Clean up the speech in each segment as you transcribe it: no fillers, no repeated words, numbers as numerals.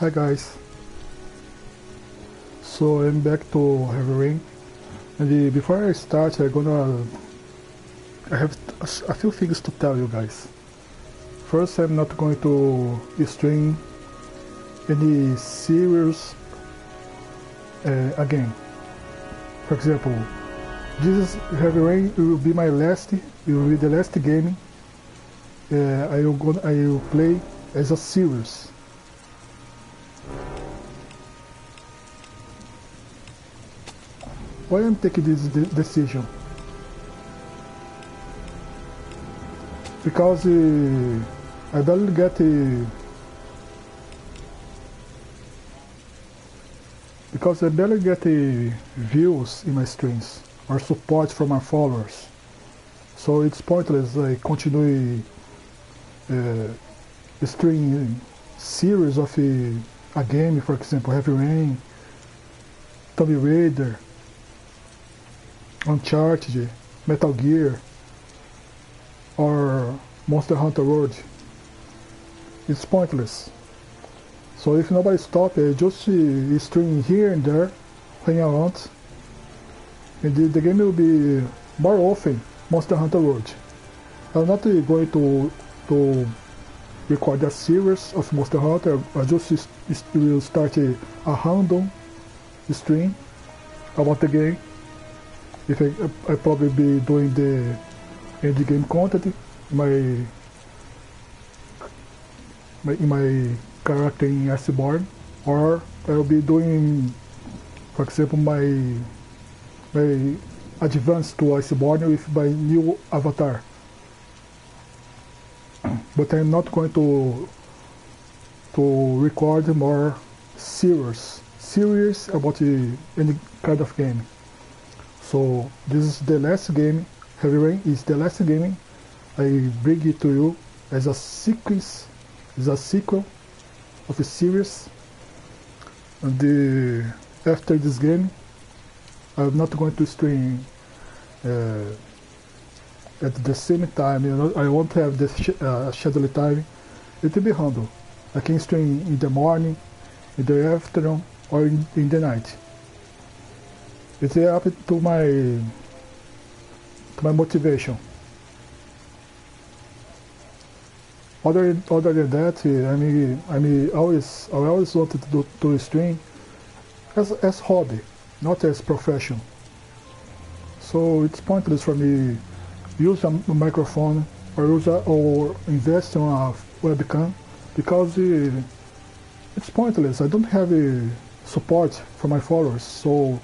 Hi guys, so I'm back to Heavy Rain, and before I start I have a few things to tell you guys. First, I'm not going to stream any series again. For example, this Heavy Rain will be the last game I will play as a series. Why I'm taking this decision? Because I barely get views in my streams or support from my followers. So it's pointless I continue streaming series of a game, for example, Heavy Rain, Tomb Raider, Uncharted, Metal Gear, or Monster Hunter World. It's pointless. So if nobody stops, I just stream here and there when I want. And the game will be more often Monster Hunter World. I'm not going to record a series of Monster Hunter. I just will start a random stream about the game. If I probably be doing the end game content in my character in Iceborne, or I'll be doing, for example, my advance to Iceborne with my new avatar. But I'm not going to record more series about any kind of game. So this is the last game. Heavy Rain is the last game I bring it to you as a sequel of a series. And after this game, I'm not going to stream at the same time. I won't have the scheduled time. It will be handled. I can stream in the morning, in the afternoon, or in the night. It's up to my motivation. Other than that, I always wanted to stream as hobby, not as profession. So it's pointless for me use a microphone or invest in a webcam because it's pointless. I don't have support from my followers, so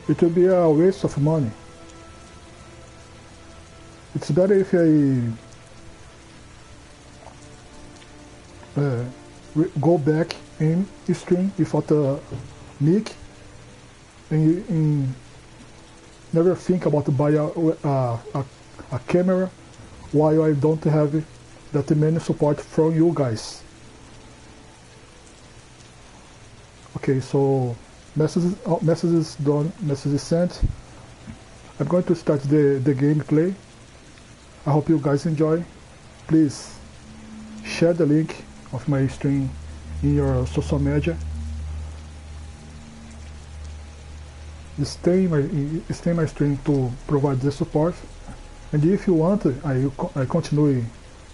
it will be a waste of money. It's better if I go back and stream without a mic and never think about buy a camera while I don't have that many support from you guys. Okay, so messages done, messages sent. I'm going to start the gameplay. I hope you guys enjoy. Please share the link of my stream in your social media. Stay my stream to provide the support. And if you want, I continue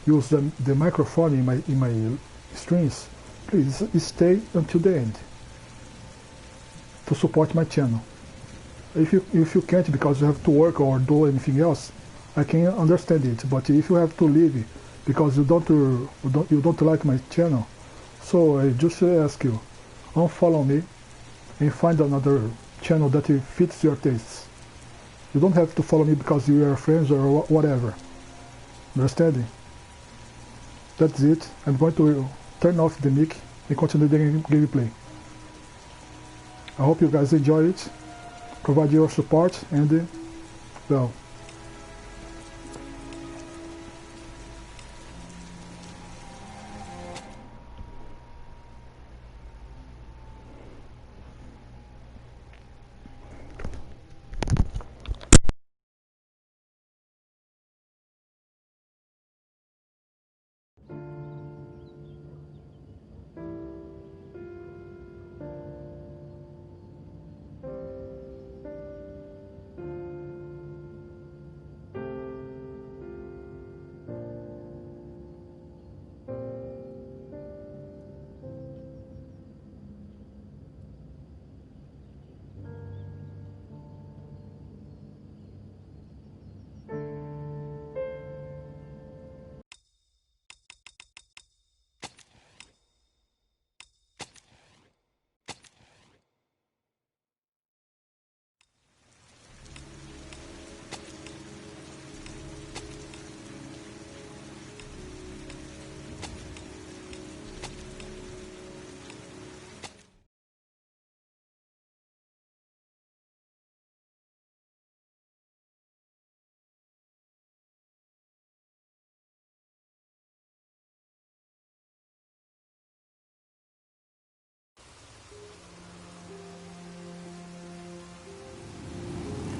use the microphone in my streams. Please stay until the end to support my channel. If you can't because you have to work or do anything else, I can understand it. But if you have to leave because you don't like my channel, so I just ask you, unfollow me and find another channel that fits your tastes. You don't have to follow me because we are friends or whatever. Understanding? That's it. I'm going to turn off the mic and continue the gameplay. I hope you guys enjoy it. Provide your support and well.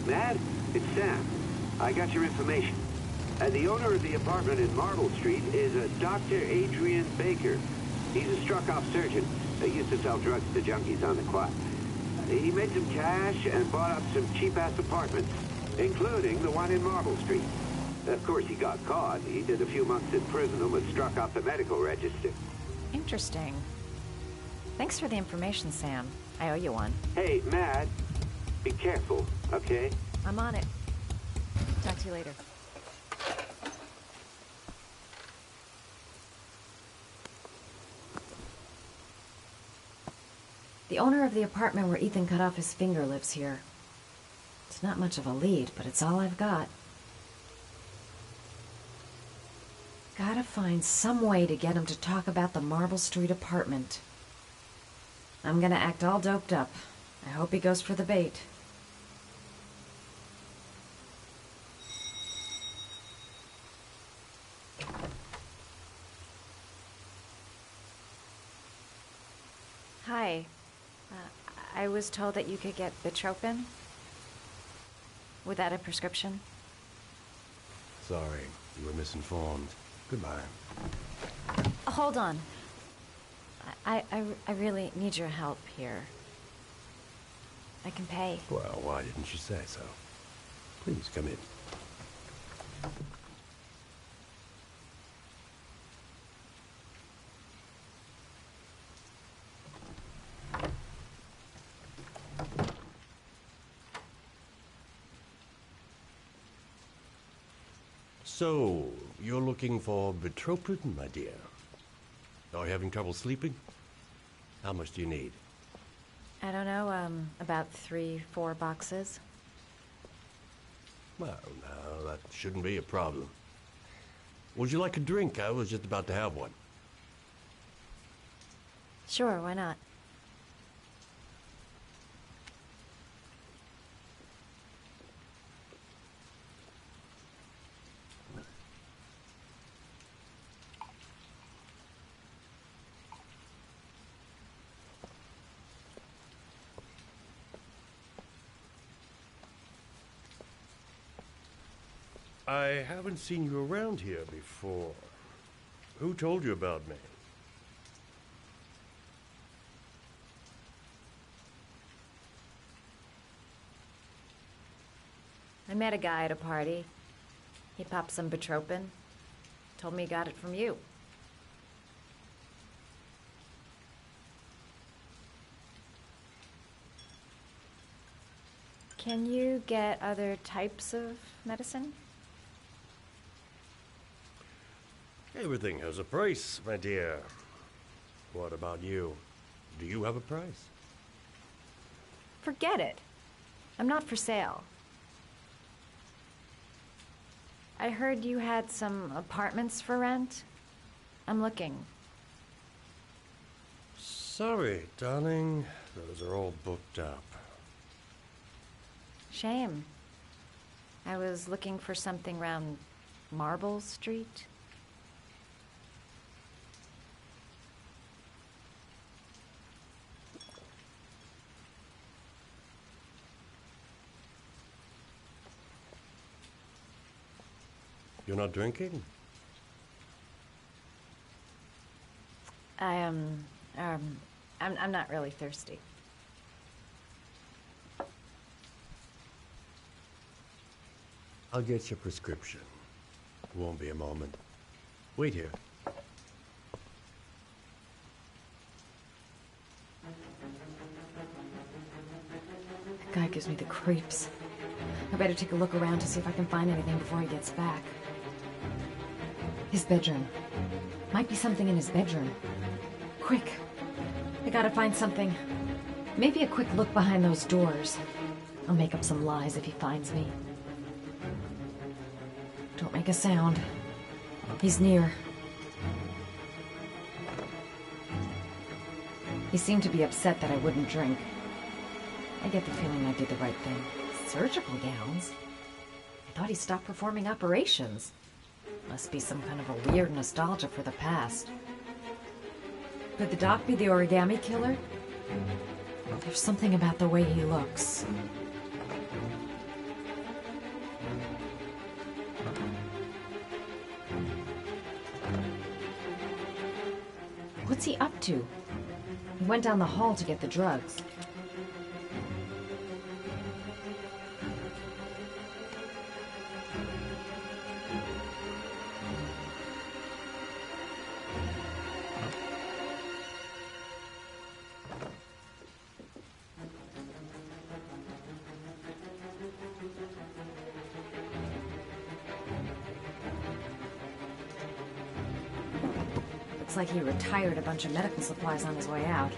Matt, it's Sam. I got your information. The owner of the apartment in Marble Street is a Dr. Adrian Baker. He's a struck-off surgeon. He used to sell drugs to junkies on the quad. He made some cash and bought up some cheap-ass apartments, including the one in Marble Street. Of course, he got caught. He did a few months in prison and was struck off the medical register. Interesting. Thanks for the information, Sam. I owe you one. Hey, Matt, be careful, okay? I'm on it. Talk to you later. The owner of the apartment where Ethan cut off his finger lives here. It's not much of a lead, but it's all I've got. Gotta find some way to get him to talk about the Marble Street apartment. I'm gonna act all doped up. I hope he goes for the bait. Hi. I was told that you could get Bitropin. Without a prescription. Sorry, you were misinformed. Goodbye. Hold on. I really need your help here. I can pay. Well, why didn't you say so? Please, come in. So, you're looking for Bitropin, my dear? Are you having trouble sleeping? How much do you need? I don't know, about 3-4 boxes. Well, no, that shouldn't be a problem. Would you like a drink? I was just about to have one. Sure, why not? I haven't seen you around here before. Who told you about me? I met a guy at a party. He popped some Bitropin. Told me he got it from you. Can you get other types of medicine? Everything has a price, my dear. What about you? Do you have a price? Forget it. I'm not for sale. I heard you had some apartments for rent. I'm looking. Sorry, darling. Those are all booked up. Shame. I was looking for something around Marble Street. You're not drinking? I'm not really thirsty. I'll get your prescription. Won't be a moment. Wait here. That guy gives me the creeps. I better take a look around to see if I can find anything before he gets back. His bedroom. Might be something in his bedroom. Quick. I gotta find something. Maybe a quick look behind those doors. I'll make up some lies if he finds me. Don't make a sound. He's near. He seemed to be upset that I wouldn't drink. I get the feeling I did the right thing. Surgical gowns? I thought he stopped performing operations. Must be some kind of a weird nostalgia for the past. Could the doc be the origami killer? There's something about the way he looks. What's he up to? He went down the hall to get the drugs. Looks like he retired a bunch of medical supplies on his way out.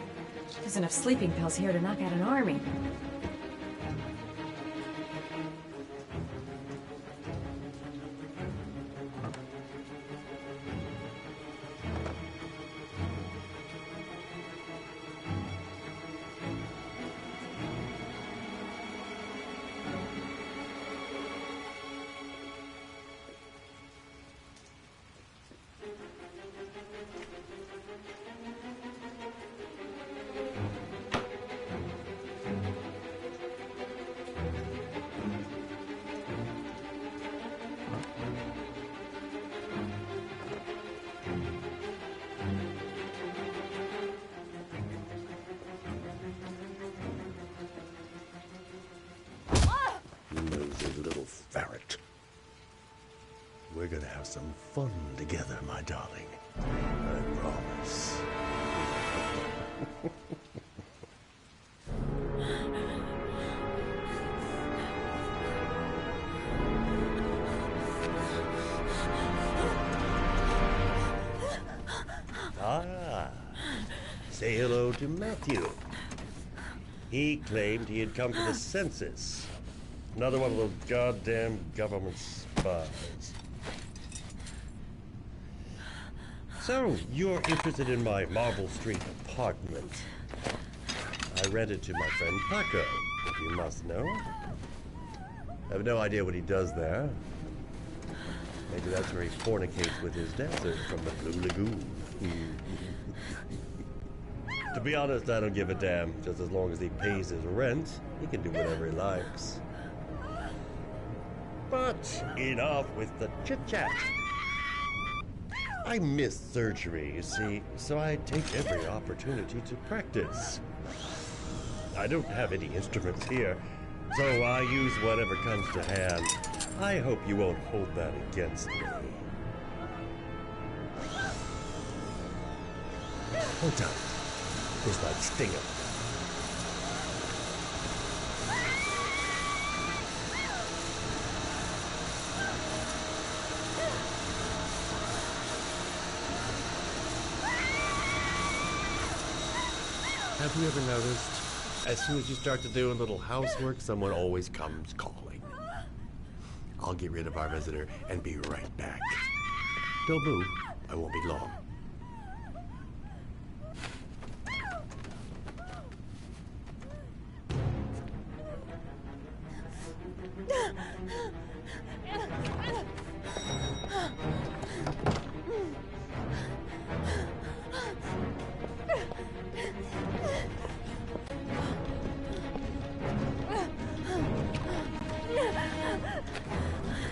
There's enough sleeping pills here to knock out an army. Nosy little ferret. We're gonna have some fun together, my darling. I promise. Say hello to Matthew. He claimed he had come to the census. Another one of those goddamn government spies. So, you're interested in my Marble Street apartment. I rented to my friend Paco, if you must know. I have no idea what he does there. Maybe that's where he fornicates with his dancer from the Blue Lagoon. To be honest, I don't give a damn. Just as long as he pays his rent, he can do whatever he likes. But enough with the chit-chat. I miss surgery, you see, so I take every opportunity to practice. I don't have any instruments here, so I use whatever comes to hand. I hope you won't hold that against me. Hold on. This might sting him. Have you ever noticed, as soon as you start to do a little housework, someone always comes calling? I'll get rid of our visitor and be right back. Don't move. I won't be long.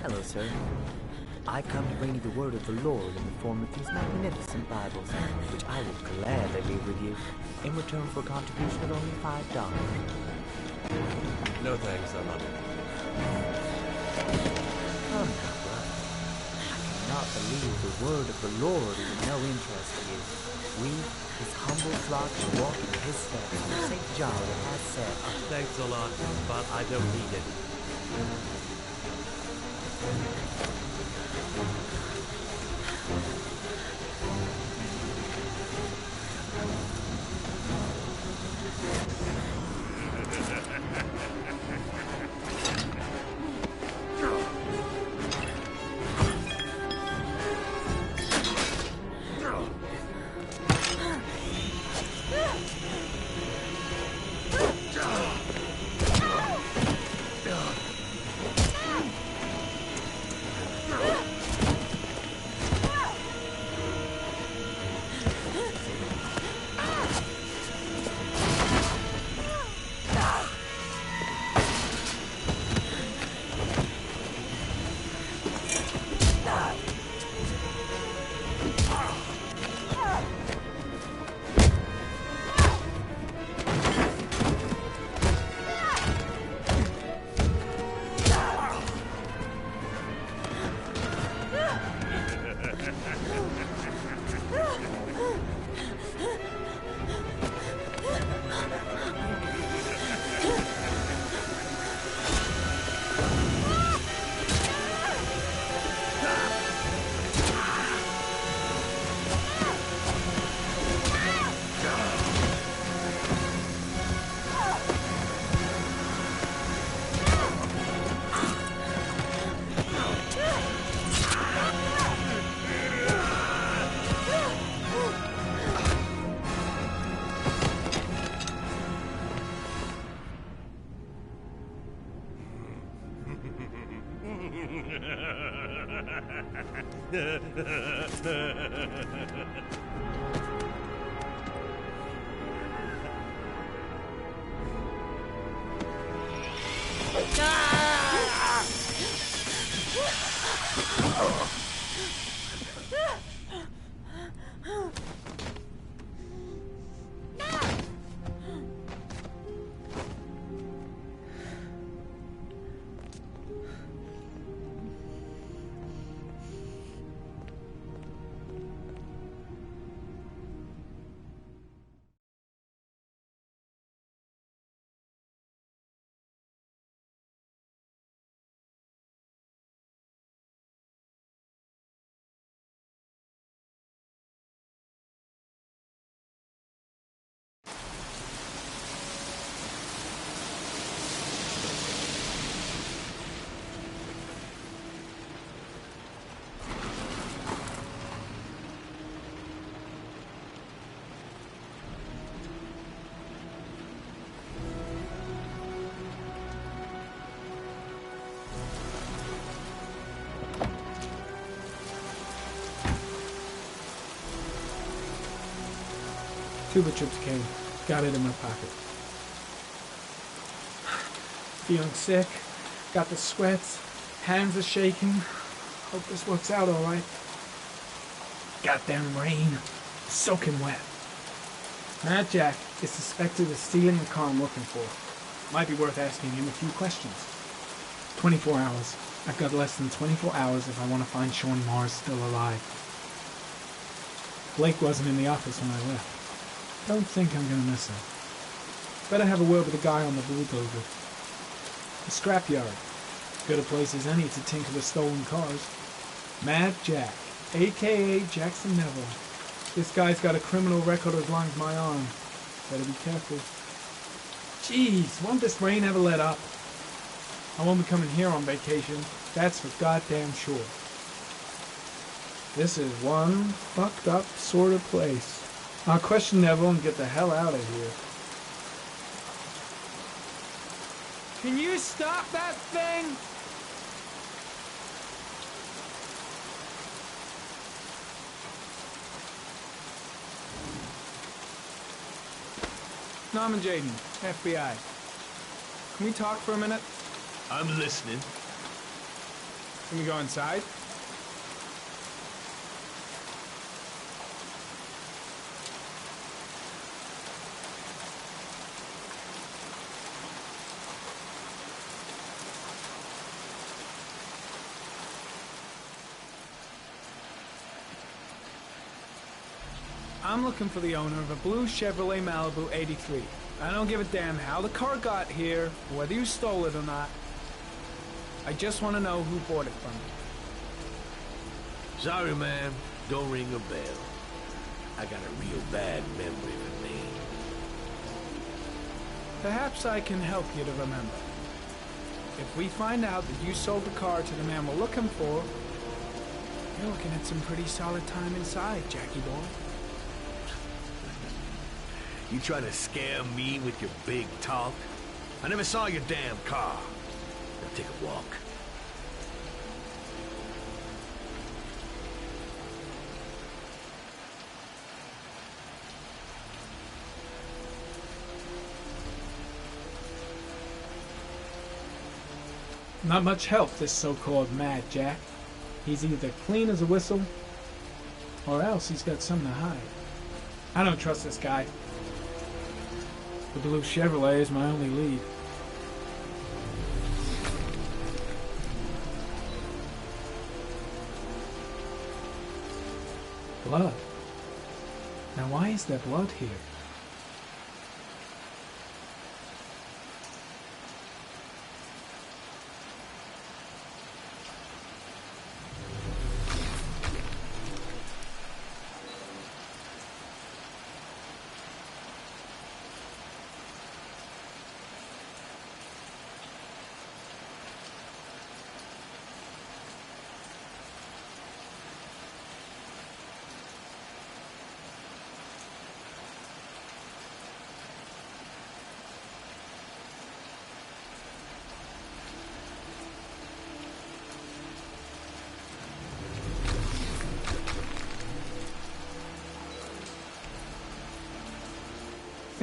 Hello, sir. I come to bring you the word of the Lord in the form of these magnificent Bibles, which I will gladly leave with you in return for a contribution of only $5. No thanks, I'm on it. Come now, brother. I cannot believe the word of the Lord is of no interest to you. We, his humble flock, will walk in his steps, as St. John has said. Thanks a lot, but I don't need it. Tuba Chips came. Got it in my pocket. Feeling sick. Got the sweats. Hands are shaking. Hope this works out alright. Goddamn rain. Soaking wet. Mad Jack is suspected of stealing the car I'm looking for. Might be worth asking him a few questions. 24 hours. I've got less than 24 hours if I want to find Sean Mars still alive. Blake wasn't in the office when I left. Don't think I'm gonna miss him. Better have a word with the guy on the bulldozer. The scrapyard. Good a place as any to tinker with stolen cars. Mad Jack, a.k.a. Jackson Neville. This guy's got a criminal record as long as my arm. Better be careful. Jeez, won't this rain ever let up? I won't be coming here on vacation. That's for goddamn sure. This is one fucked up sort of place. I'll question Neville and get the hell out of here. Can you stop that thing? Norman Jaden, FBI. Can we talk for a minute? I'm listening. Can we go inside? I'm looking for the owner of a blue Chevrolet Malibu 83. I don't give a damn how the car got here, or whether you stole it or not. I just want to know who bought it from you. Sorry, man. Don't ring a bell. I got a real bad memory for names. Perhaps I can help you to remember. If we find out that you sold the car to the man we're looking for, you're looking at some pretty solid time inside, Jackie boy. You trying to scare me with your big talk? I never saw your damn car. Now take a walk. Not much help, this so-called Mad Jack. He's either clean as a whistle, or else he's got something to hide. I don't trust this guy. The blue Chevrolet is my only lead. Blood. Now why is there blood here?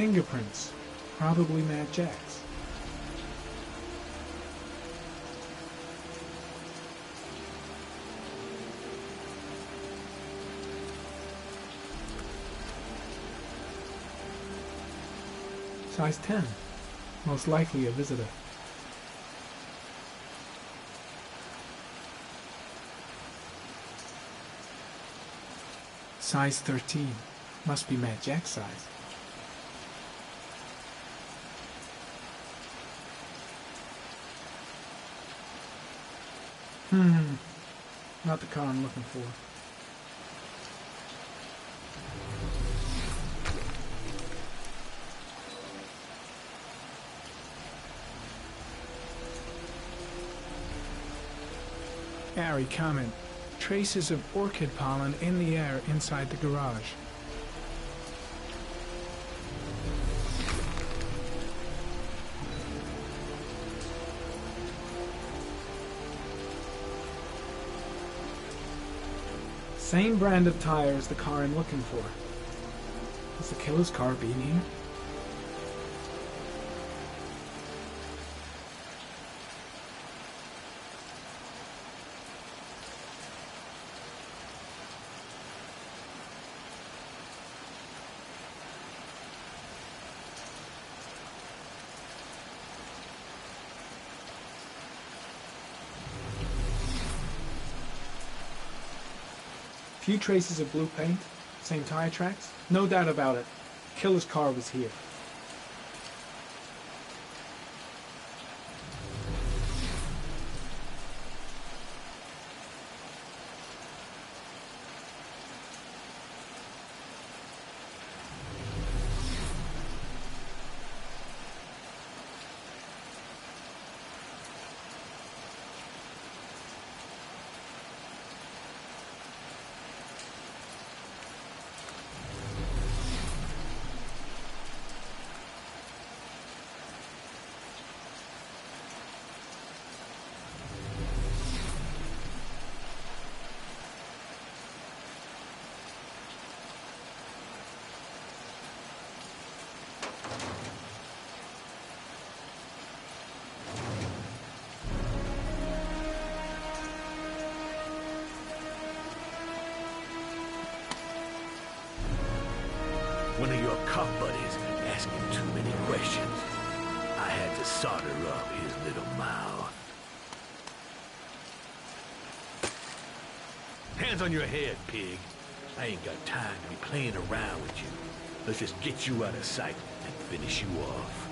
Fingerprints. Probably Mad Jack's. Size 10. Most likely a visitor. Size 13. Must be Mad Jack's size. Not the car I'm looking for. Ari comment. Traces of orchid pollen in the air inside the garage. Same brand of tire as the car I'm looking for. Has the killer's car been here? Few traces of blue paint, same tire tracks, no doubt about it. Killer's car was here. One of your cop buddies asking too many questions. I had to solder up his little mouth. Hands on your head, pig. I ain't got time to be playing around with you. Let's just get you out of sight and finish you off.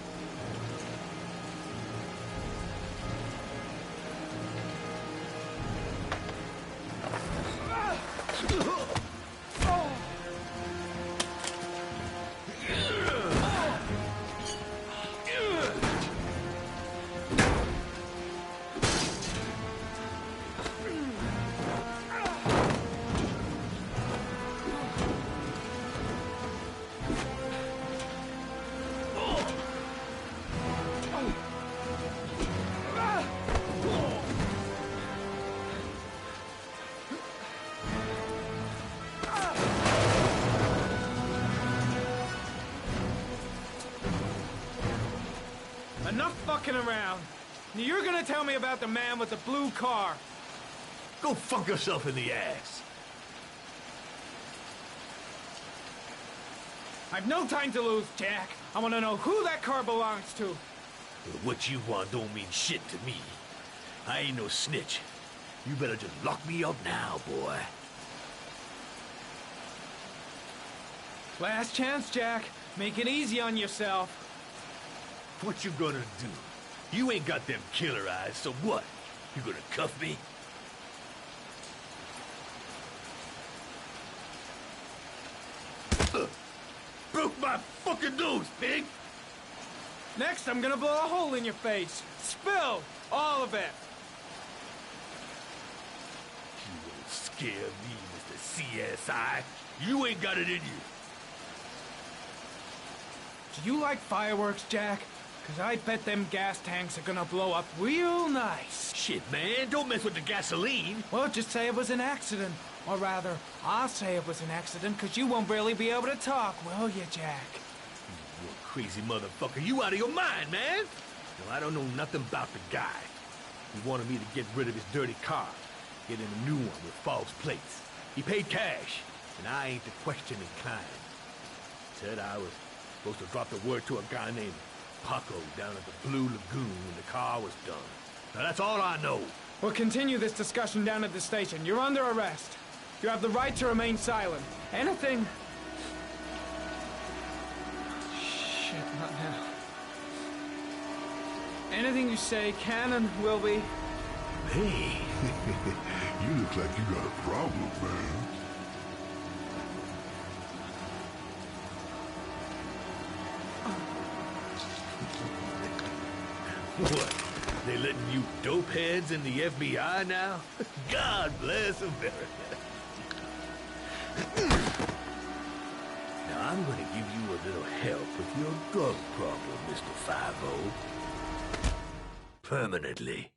Enough fucking around. You're gonna tell me about the man with the blue car. Go fuck yourself in the ass. I've no time to lose, Jack. I want to know who that car belongs to. What you want don't mean shit to me. I ain't no snitch. You better just lock me up now, boy. Last chance, Jack. Make it easy on yourself. What you gonna do? You ain't got them killer eyes, so what? You gonna cuff me? Broke my fucking nose, pig! Next, I'm gonna blow a hole in your face. Spill! All of it! You won't scare me, Mr. CSI. You ain't got it in you. Do you like fireworks, Jack? Because I bet them gas tanks are gonna blow up real nice. Shit, man, don't mess with the gasoline. Well, just say it was an accident. Or rather, I'll say it was an accident, because you won't really be able to talk, will you, Jack? You crazy motherfucker. You out of your mind, man. No, I don't know nothing about the guy. He wanted me to get rid of his dirty car, get him a new one with false plates. He paid cash, and I ain't the questioning kind. Said I was supposed to drop the word to a guy named Paco down at the Blue Lagoon when the car was done. Now that's all I know. We'll continue this discussion down at the station. You're under arrest. You have the right to remain silent. Anything... Shit, not now. Anything you say can and will be... Hey, You look like you got a problem, man. what? They letting you dope heads in the FBI now? God bless America. Now I'm gonna give you a little help with your drug problem, Mr. 5-0. Permanently.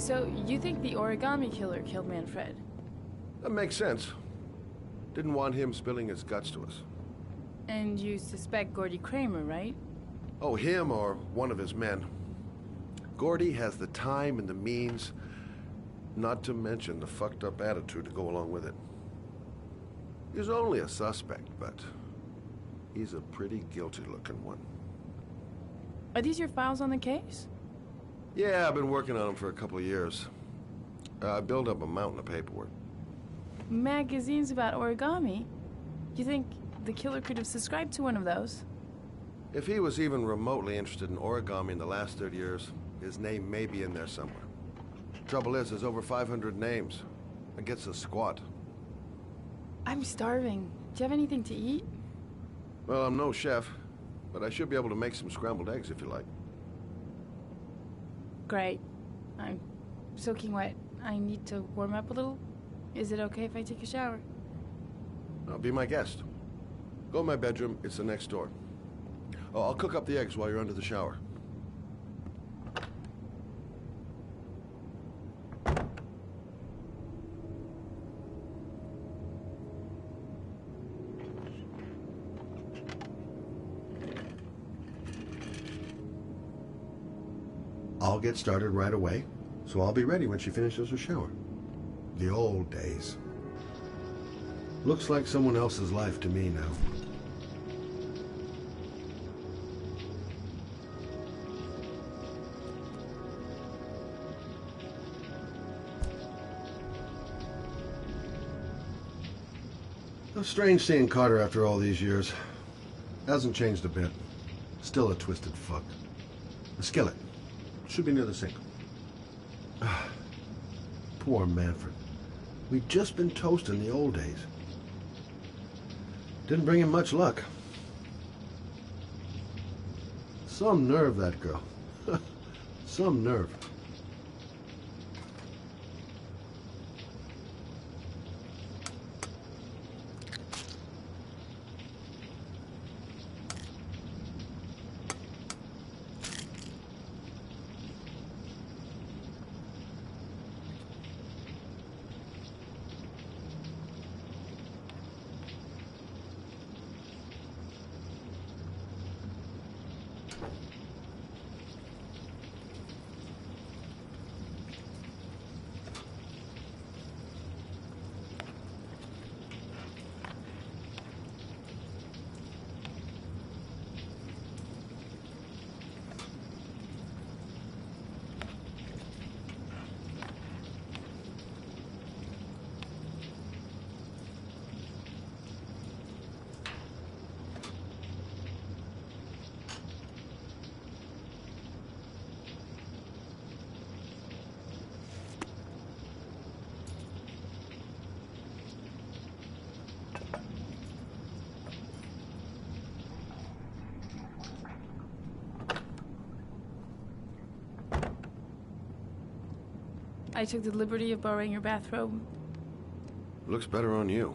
So, you think the origami killer killed Manfred? That makes sense. Didn't want him spilling his guts to us. And you suspect Gordy Kramer, right? Oh, him or one of his men. Gordy has the time and the means, not to mention the fucked up attitude to go along with it. He's only a suspect, but he's a pretty guilty looking one. Are these your files on the case? Yeah, I've been working on them for a couple of years. I built up a mountain of paperwork. Magazines about origami? You think the killer could have subscribed to one of those? If he was even remotely interested in origami in the last 30 years, his name may be in there somewhere. Trouble is, there's over 500 names. It gets a squat. I'm starving. Do you have anything to eat? Well, I'm no chef, but I should be able to make some scrambled eggs if you like. Great. I'm soaking wet. I need to warm up a little. Is it okay if I take a shower? Be my guest. Go in my bedroom, it's the next door. Oh, I'll cook up the eggs while you're under the shower. I'll get started right away, so I'll be ready when she finishes her shower. The old days. Looks like someone else's life to me now. It's strange seeing Carter after all these years. Hasn't changed a bit. Still a twisted fuck. The skillet. Should be near the sink. Poor Manfred. We'd just been toast in the old days. Didn't bring him much luck. Some nerve, that girl. Some nerve. I took the liberty of borrowing your bathrobe. Looks better on you.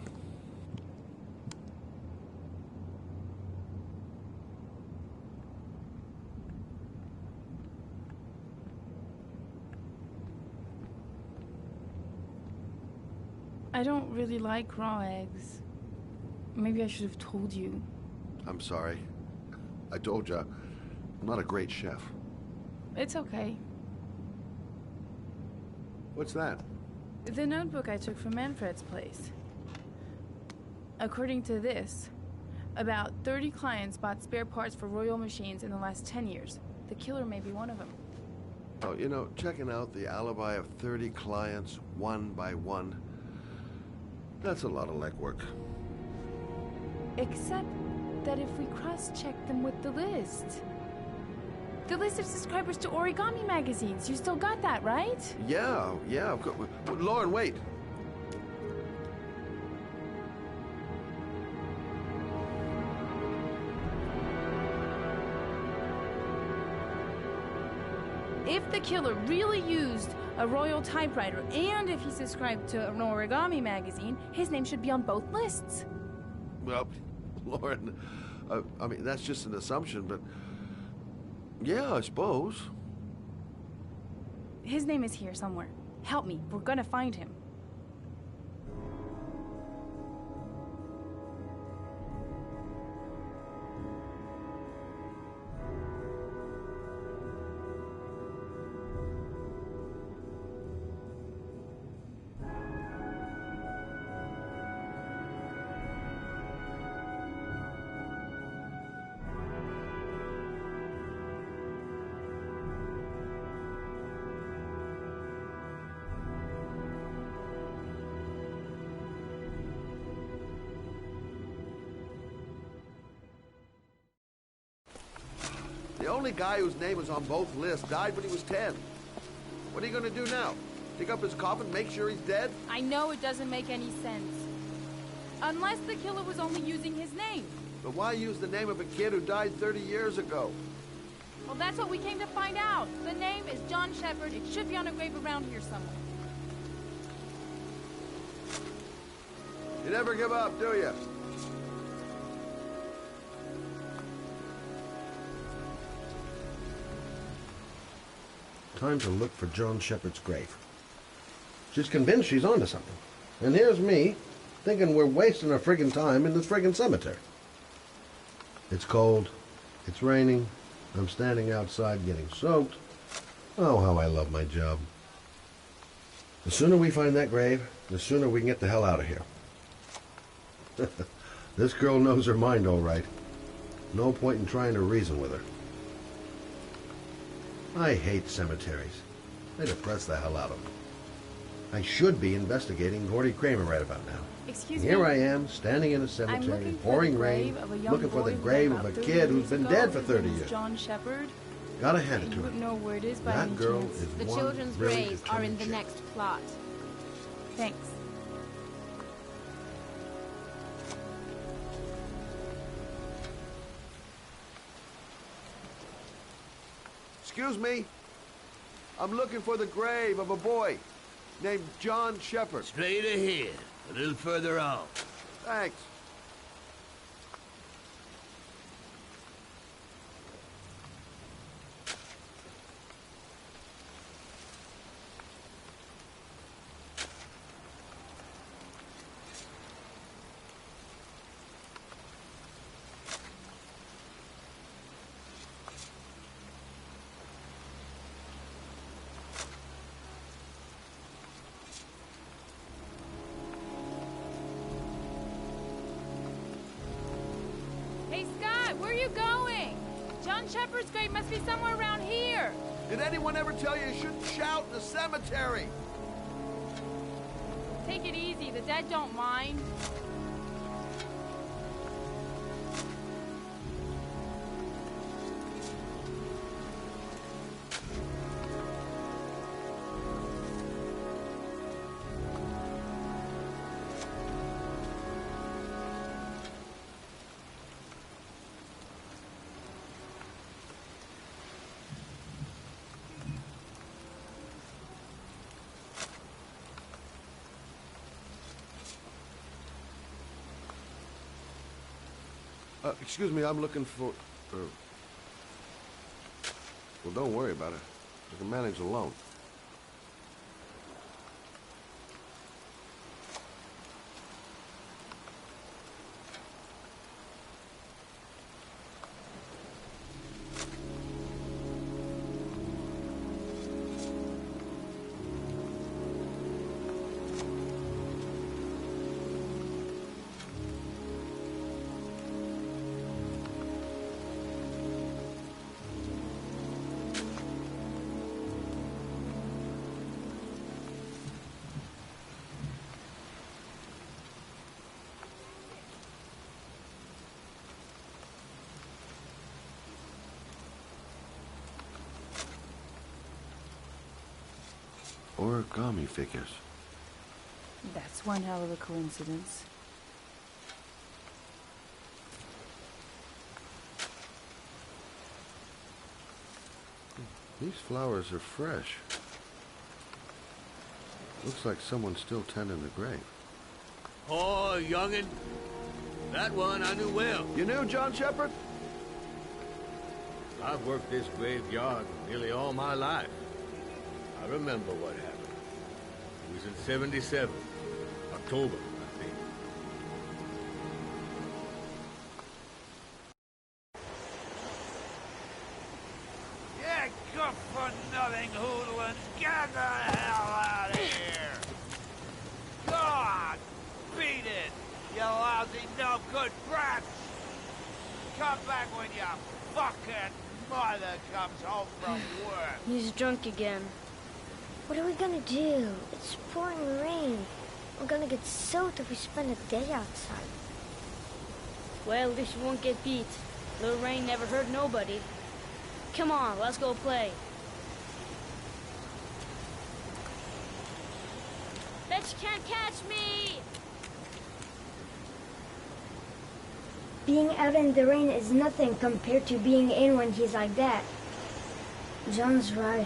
I don't really like raw eggs. Maybe I should have told you. I'm sorry. I told you, I'm not a great chef. It's okay. What's that? The notebook I took from Manfred's place. According to this, about 30 clients bought spare parts for Royal machines in the last 10 years. The killer may be one of them. Oh, you know, checking out the alibi of 30 clients one by one, that's a lot of legwork. Except that if we cross-check them with the list. The list of subscribers to Origami magazines. You still got that, right? Yeah. Lauren, wait. If the killer really used a Royal typewriter, and if he subscribed to an Origami magazine, his name should be on both lists. Well, Lauren, I mean, that's just an assumption, but yeah, I suppose. His name is here somewhere. Help me. We're gonna find him. The only guy whose name was on both lists died when he was 10. What are you gonna do now? Dig up his coffin, make sure he's dead? I know it doesn't make any sense. Unless the killer was only using his name. But why use the name of a kid who died 30 years ago? Well, that's what we came to find out. The name is John Shepherd. It should be on a grave around here somewhere. You never give up, do you? Time to look for John Shepherd's grave. She's convinced she's onto something. And here's me, thinking we're wasting our friggin' time in this friggin' cemetery. It's cold. It's raining. I'm standing outside getting soaked. Oh, how I love my job. The sooner we find that grave, the sooner we can get the hell out of here. This girl knows her mind all right. No point in trying to reason with her. I hate cemeteries. They depress the hell out of me. I should be investigating Gordy Kramer right about now. Excuse me? Here I am, standing in a cemetery, pouring rain, looking for the grave of a kid who's been dead for 30 years. John Shepherd. Gotta hand it to You her. wouldn't know where it is by That any girl chance. is The one children's really graves are in the determined next plot. Thanks. Excuse me. I'm looking for the grave of a boy named John Shepherd. Straight ahead, a little further on. Thanks. Hey, Scott, where are you going? John Shepherd's grave must be somewhere around here. Did anyone ever tell you you shouldn't shout in the cemetery? Take it easy. The dead don't mind. Excuse me, I'm looking for... Well, don't worry about it. I can manage alone. Origami figures. That's one hell of a coincidence. These flowers are fresh. Looks like someone's still tending the grave. Oh, youngin'. That one I knew well. You knew John Shepherd? I've worked this graveyard nearly all my life. I I remember what happened. It was in 77. October, I think. Yeah, good-for-nothing hoodlums, get the hell out of here! God, beat it, you lousy no-good brats! Come back when your fucking mother comes home from work. He's drunk again. What are we gonna do? It's pouring rain. We're gonna get soaked if we spend a day outside. Well, at least you won't get beat. Little rain never hurt nobody. Come on, let's go play. Bet you can't catch me! Being out in the rain is nothing compared to being in when he's like that. John's right.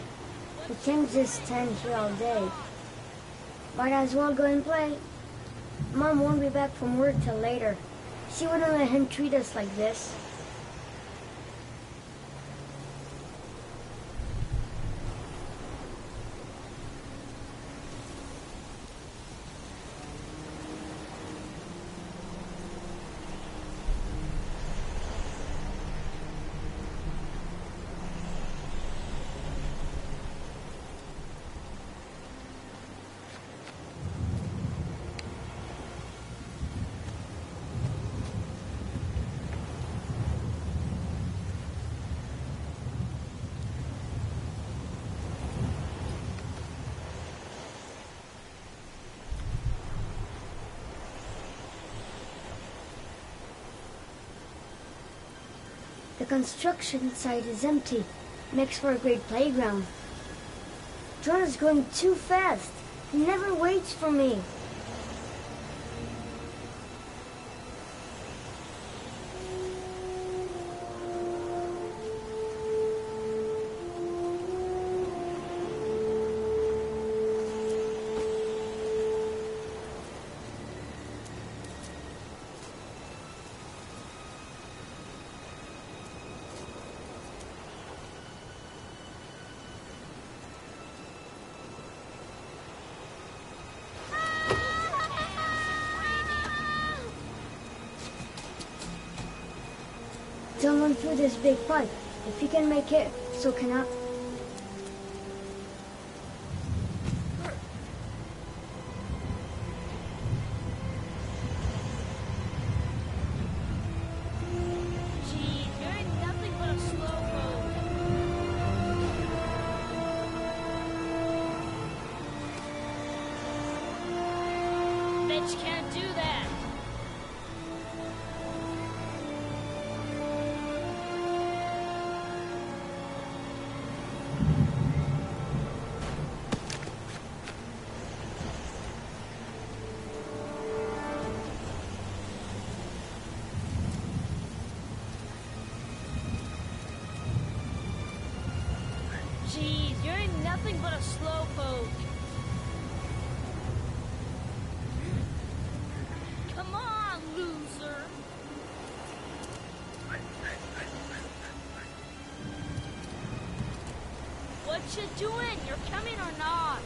We can't just stand here all day. Might as well go and play. Mom won't be back from work till later. She wouldn't let him treat us like this. The construction site is empty. Makes for a great playground. John is going too fast. He never waits for me. Don't run through this big pipe. If you can make it, so can I. Gee, you're nothing but a slowpoke. Bet you can't do that. Jeez, you're nothing but a slowpoke. Come on, loser. What you doing? You're coming or not?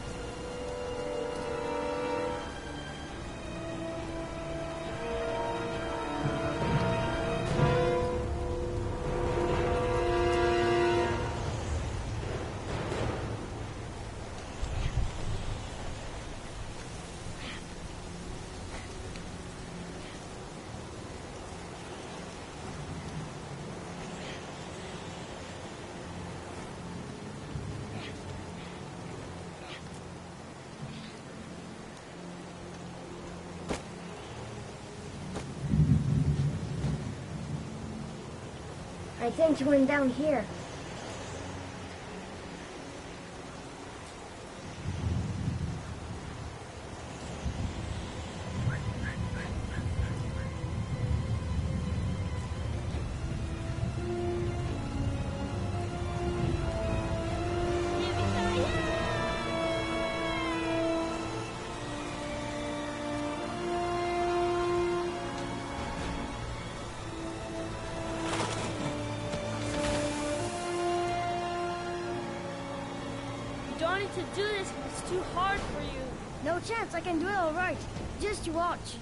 I think he went down here. wanted to do this, but it's too hard for you. No chance, I can do it all right. Just you watch.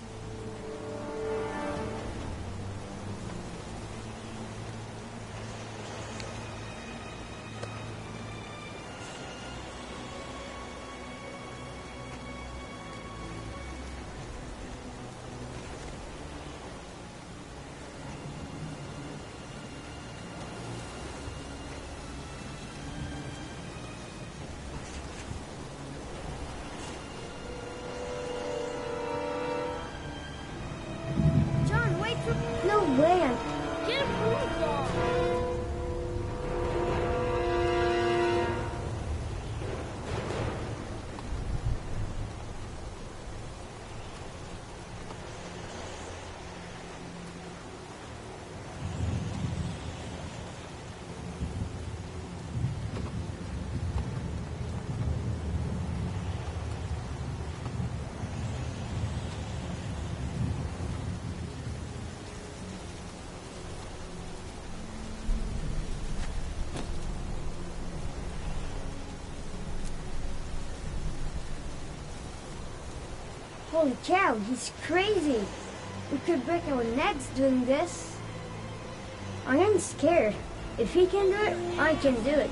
No way. Get a move on. Holy cow, he's crazy. We could break our necks doing this. I am scared. If he can do it, I can do it.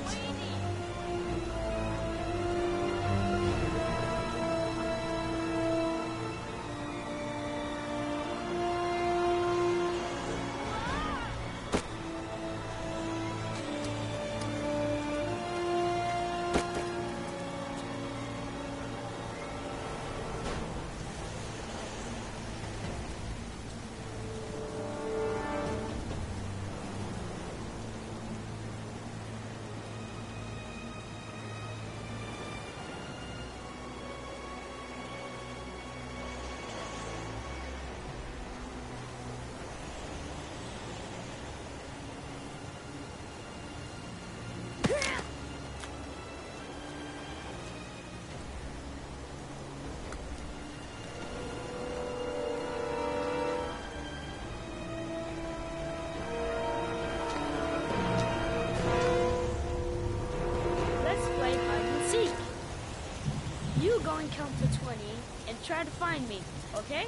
Go and count to 20 and try to find me, okay?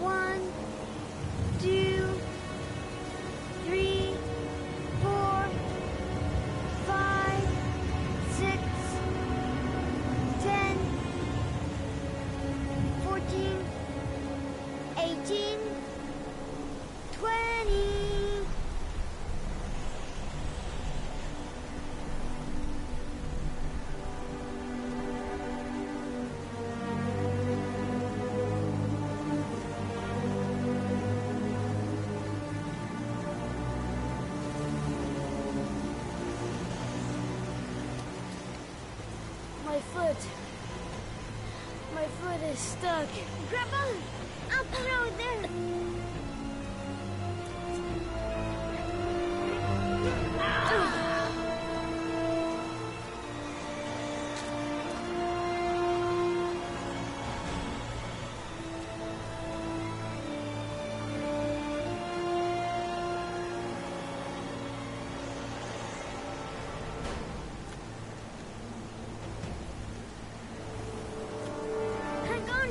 1, 2, 3, 4, 5, 6, 10, 14, 18, 20. My foot is stuck. Grandpa, I'll put it over there.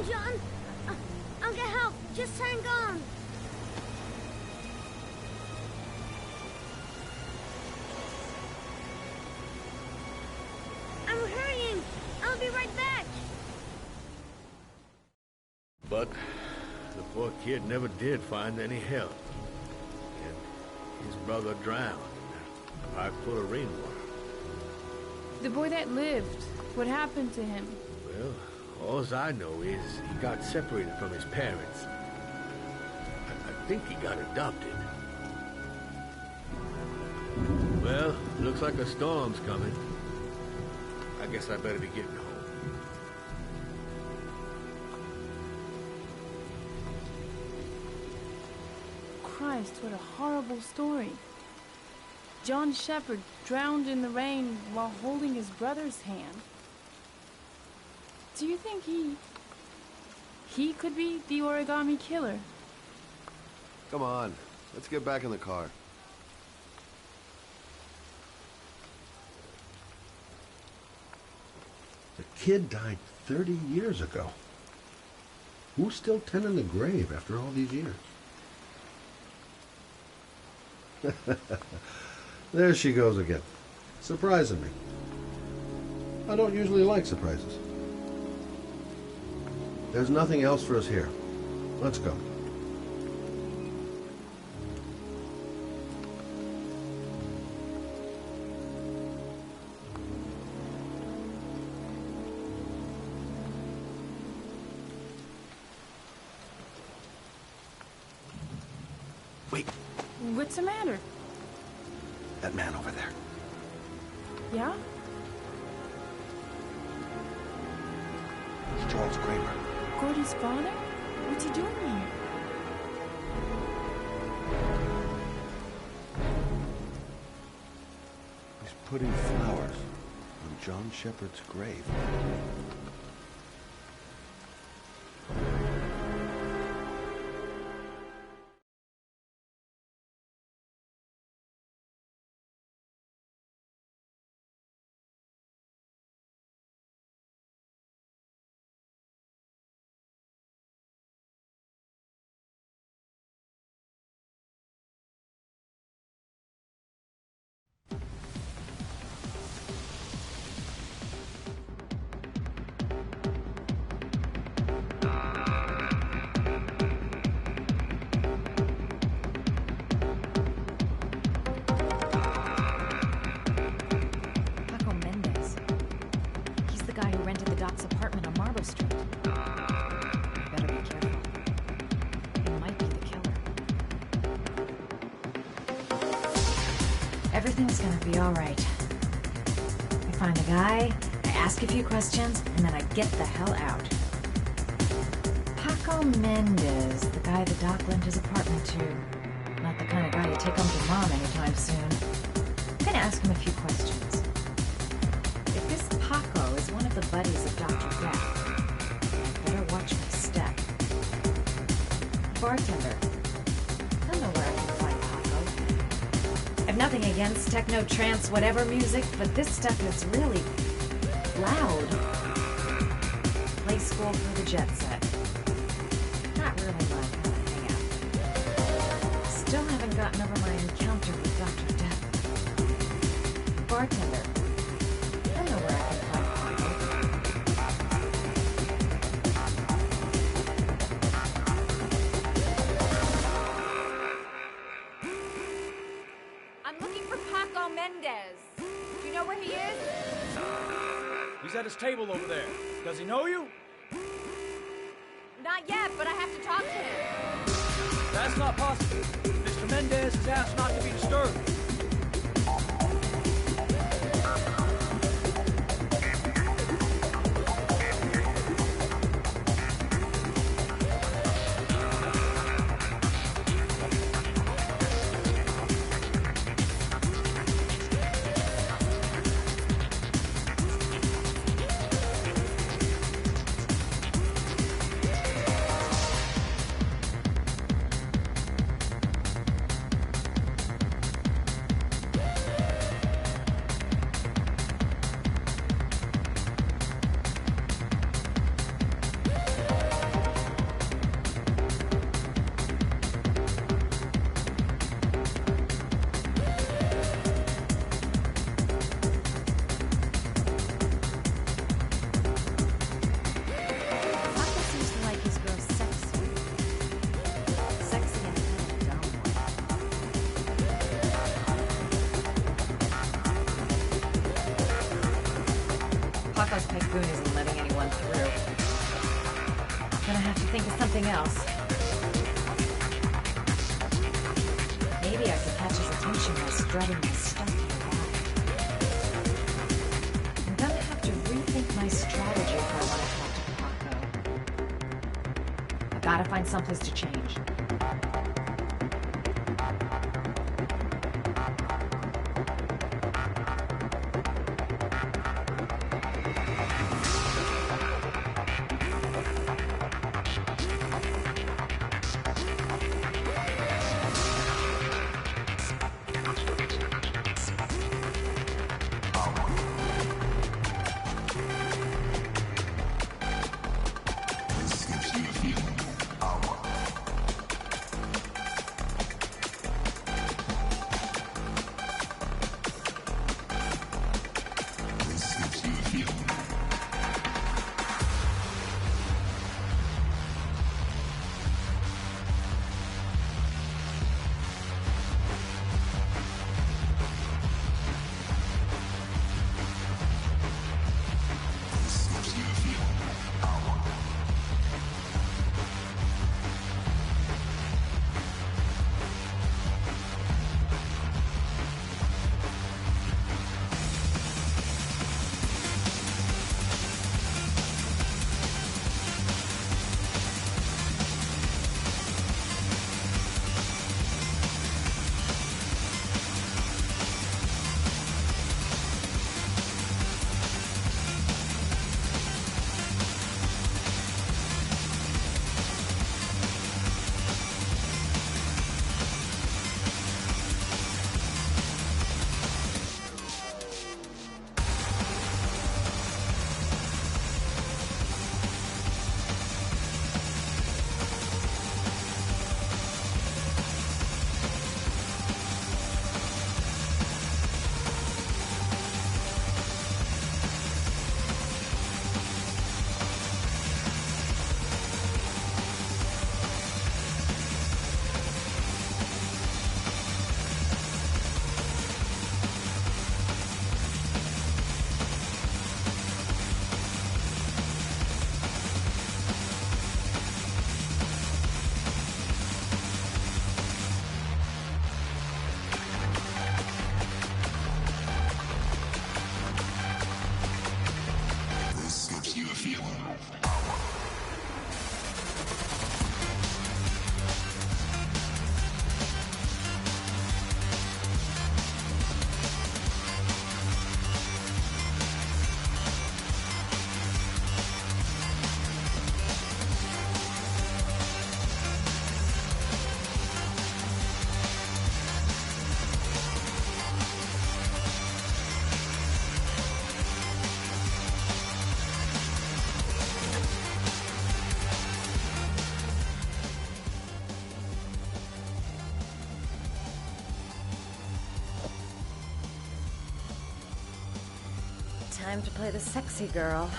John, I'll get help. Just hang on. I'm hurrying. I'll be right back. But the poor kid never did find any help. And his brother drowned in a pipe full of rainwater. The boy that lived, what happened to him? Well, all I know is he got separated from his parents. I think he got adopted. Well, looks like a storm's coming. I guess I better be getting home. Christ, what a horrible story. John Shepherd drowned in the rain while holding his brother's hand. Do you think he could be the origami killer? Come on, let's get back in the car. kid died 30 years ago. Who's still tending the grave after all these years? There she goes again, surprising me. I don't usually like surprises. There's nothing else for us here. Let's go. Wait. What's the matter? That man over there. Yeah? It's Charles Kramer. Gordy's father? What's he doing here? He's putting flowers on John Shepard's grave. Apartment on Marble Street. You better be careful. He might be the killer. Everything's gonna be alright. I find the guy, I ask a few questions, and then I get the hell out. Paco Mendez, the guy the doc lent his apartment to. Not the kind of guy you take home to mom anytime soon. I'm gonna ask him a few questions. If this Paco is one of the buddies of Dr. Death, I better watch my step. Bartender, I don't know where I can find Paco. I've nothing against techno, trance, whatever music, but this stuff is really loud. Play school for the jet set. Not really my kind of hangout. Still haven't gotten over my encounter with Dr. Death. Bartender, I don't know where I can find Paco. I'm looking for Paco Mendez. Do you know where he is? He's at his table over there. Does he know you? Not yet, but I have to talk to him. That's not possible. Mr. Mendez has asked not to be disturbed. Paco's tycoon isn't letting anyone through. Gonna have to think of something else. Maybe I could catch his attention by strutting my stuff in the back. I'm gonna have to rethink my strategy if I want to talk to Paco. I gotta find someplace to change. Time to play the sexy girl.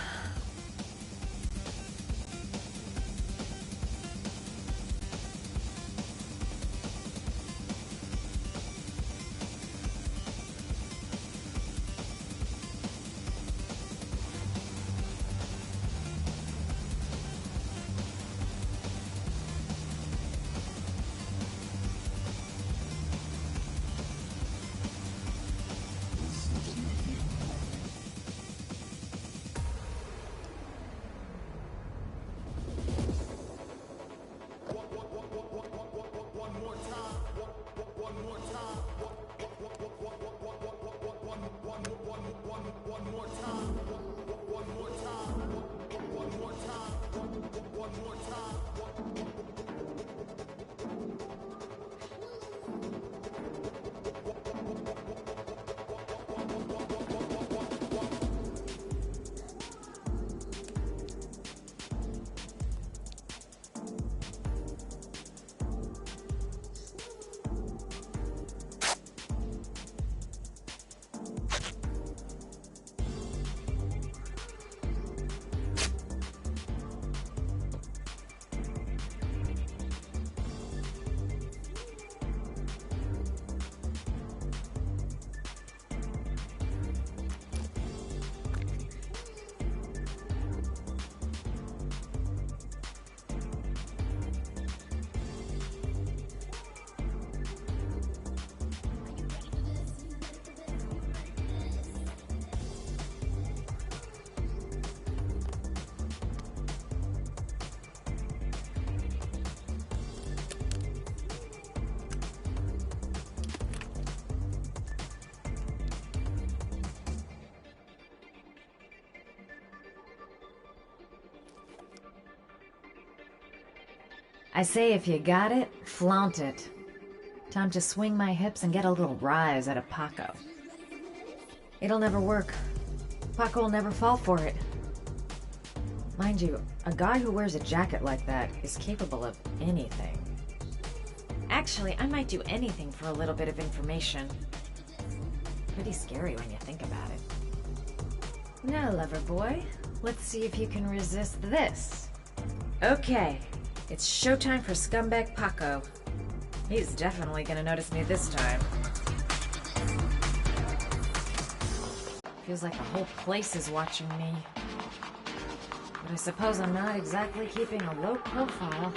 I say if you got it, flaunt it. Time to swing my hips and get a little rise out of Paco. It'll never work. Paco will never fall for it. Mind you, a guy who wears a jacket like that is capable of anything. Actually, I might do anything for a little bit of information. Pretty scary when you think about it. Now, lover boy, let's see if you can resist this. Okay. It's showtime for scumbag Paco. He's definitely gonna notice me this time. Feels like the whole place is watching me. But I suppose I'm not exactly keeping a low profile.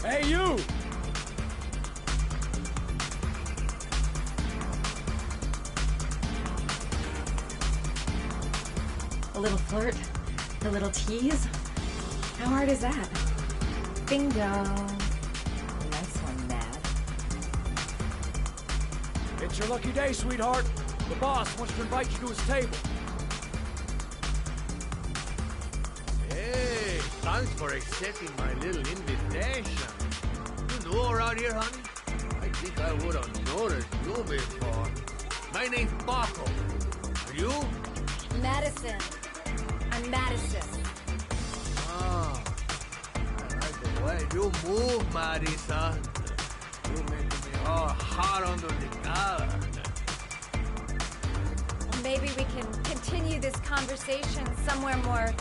Hey, you! A little flirt, a little tease. How hard is that? Bingo. Nice one, Mad. It's your lucky day, sweetheart. The boss wants to invite you to his table. Hey, thanks for accepting my little invitation. You know around here, honey? I think I would have noticed you before. My name's Paco. Are you? Madison. I'm Madison. Ah, I like the way you move, Marisa. You make me all hot under the collar. Well, maybe we can continue this conversation somewhere more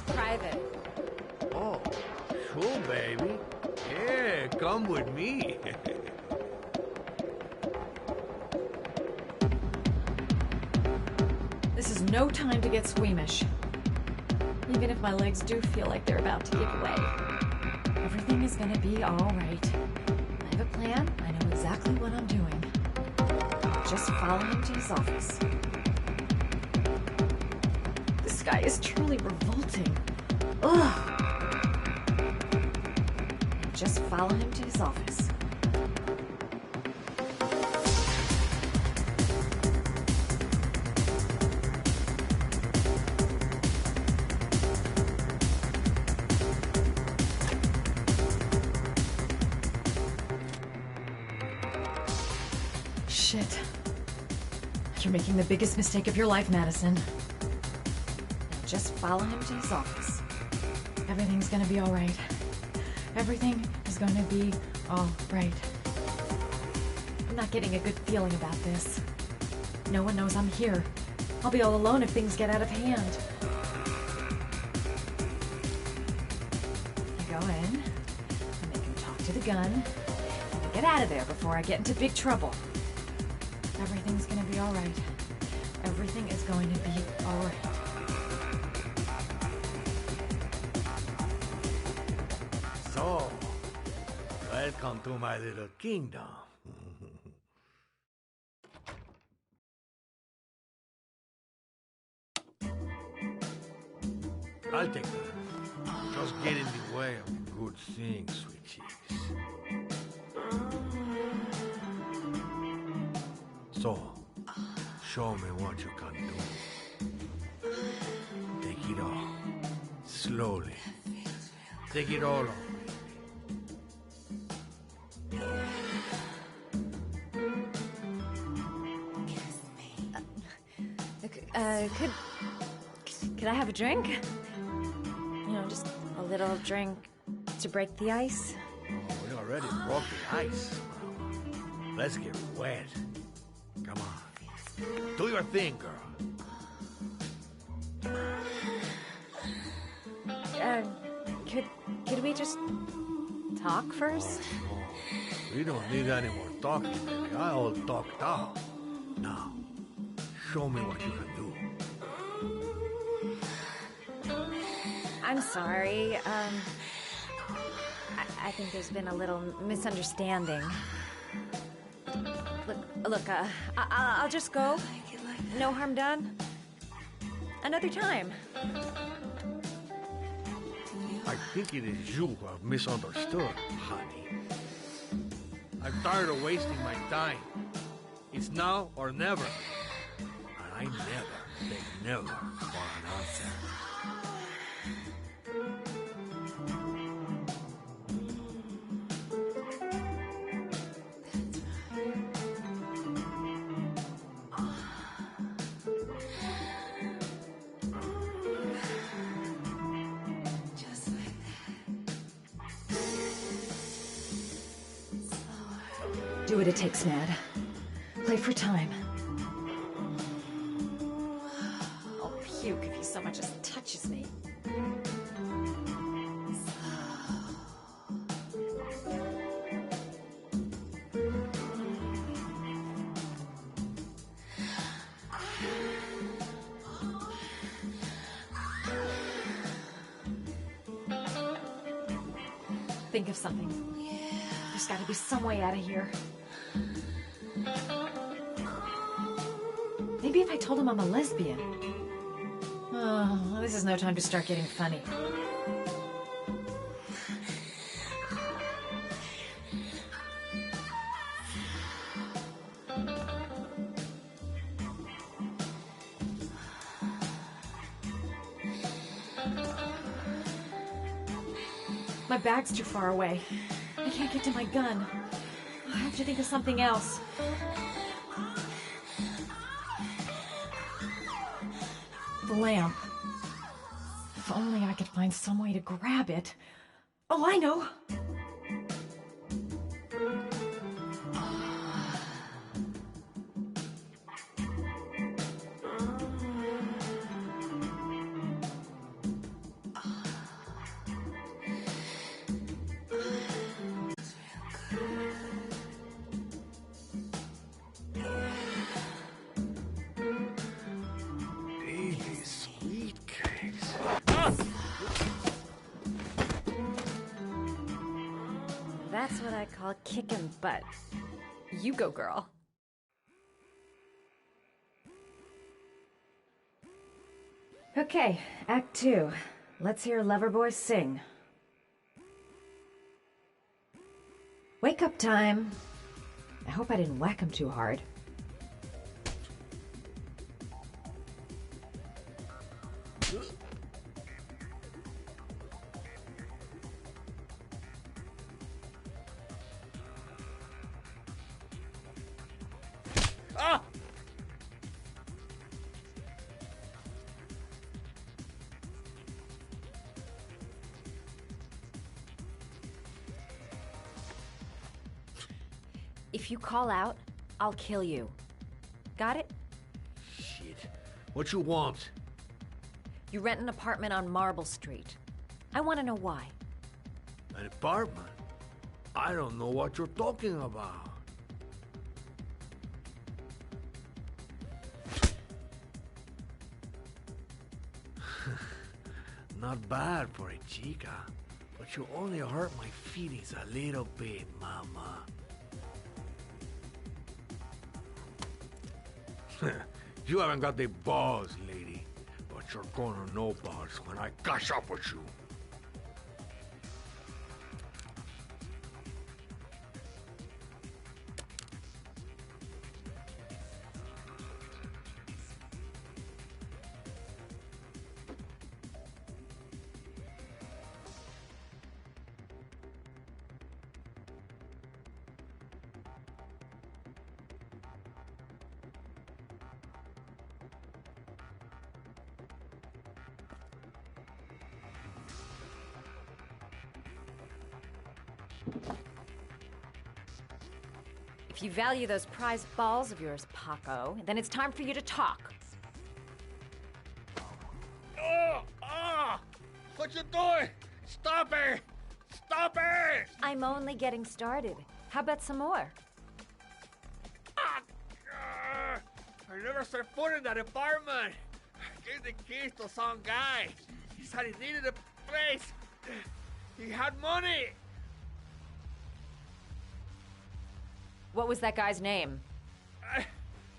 private. Oh, sure, baby. Yeah, come with me. This is no time to get squeamish. Even if my legs do feel like they're about to give way. Everything is gonna be all right. have a plan. I know exactly what I'm doing. Just follow him to his office. This guy is truly revolting. Ugh! Just follow him to his office. Shit. You're making the biggest mistake of your life, Madison. Just follow him to his office. Everything's gonna be alright. Everything is gonna be alright. I'm not getting a good feeling about this. No one knows I'm here. I'll be all alone if things get out of hand. I go in, I make him talk to the gun, and I get out of there before I get into big trouble. Everything's gonna be alright. Everything is going to be alright. So, welcome to my little kingdom. I'll take that. Just get in the way of good things, sweet cheeks. So, show me what you can do. Take it all. Slowly. Take it all on. Could I have a drink? You know, just a little drink to break the ice. Oh, we already broke the ice. Let's get wet. Come on. Do your thing, girl. Could we just talk first? Oh, we don't need any more talking, baby. I all talked out. Now, show me what you can do. I'm sorry. I think there's been a little misunderstanding. Look, I'll just go. No harm done. Another time. I think it is you who have misunderstood, honey. I'm tired of wasting my time. It's now or never. And I never take never for an answer. Do what it takes, Mad. Play for time. I'll puke if he so much as touches me. Think of something. There's gotta be some way out of here. Maybe if I told him I'm a lesbian. Oh, this is no time to start getting funny. My bag's too far away. I can't get to my gun. I have to think of something else. The lamp. If only I could find some way to grab it. Oh, I know! That's what I call kicking butt. You go, girl. Okay, Act 2. Let's hear Loverboy sing. Wake up time. I hope I didn't whack him too hard. Ah! If you call out, I'll kill you. Got it? Shit. What you want? You rent an apartment on Marble Street. I want to know why. An apartment? I don't know what you're talking about. Not bad for a chica, but you only hurt my feelings a little bit, mama. You haven't got the balls, lady, but you're gonna know balls when I catch up with you. If you value those prize balls of yours, Paco, then it's time for you to talk. Oh! Ah! What you doing? Stop it! Stop it! I'm only getting started. How about some more? I never set foot in that apartment. I gave the keys to some guy. He said he needed a place. He had money. What was that guy's name?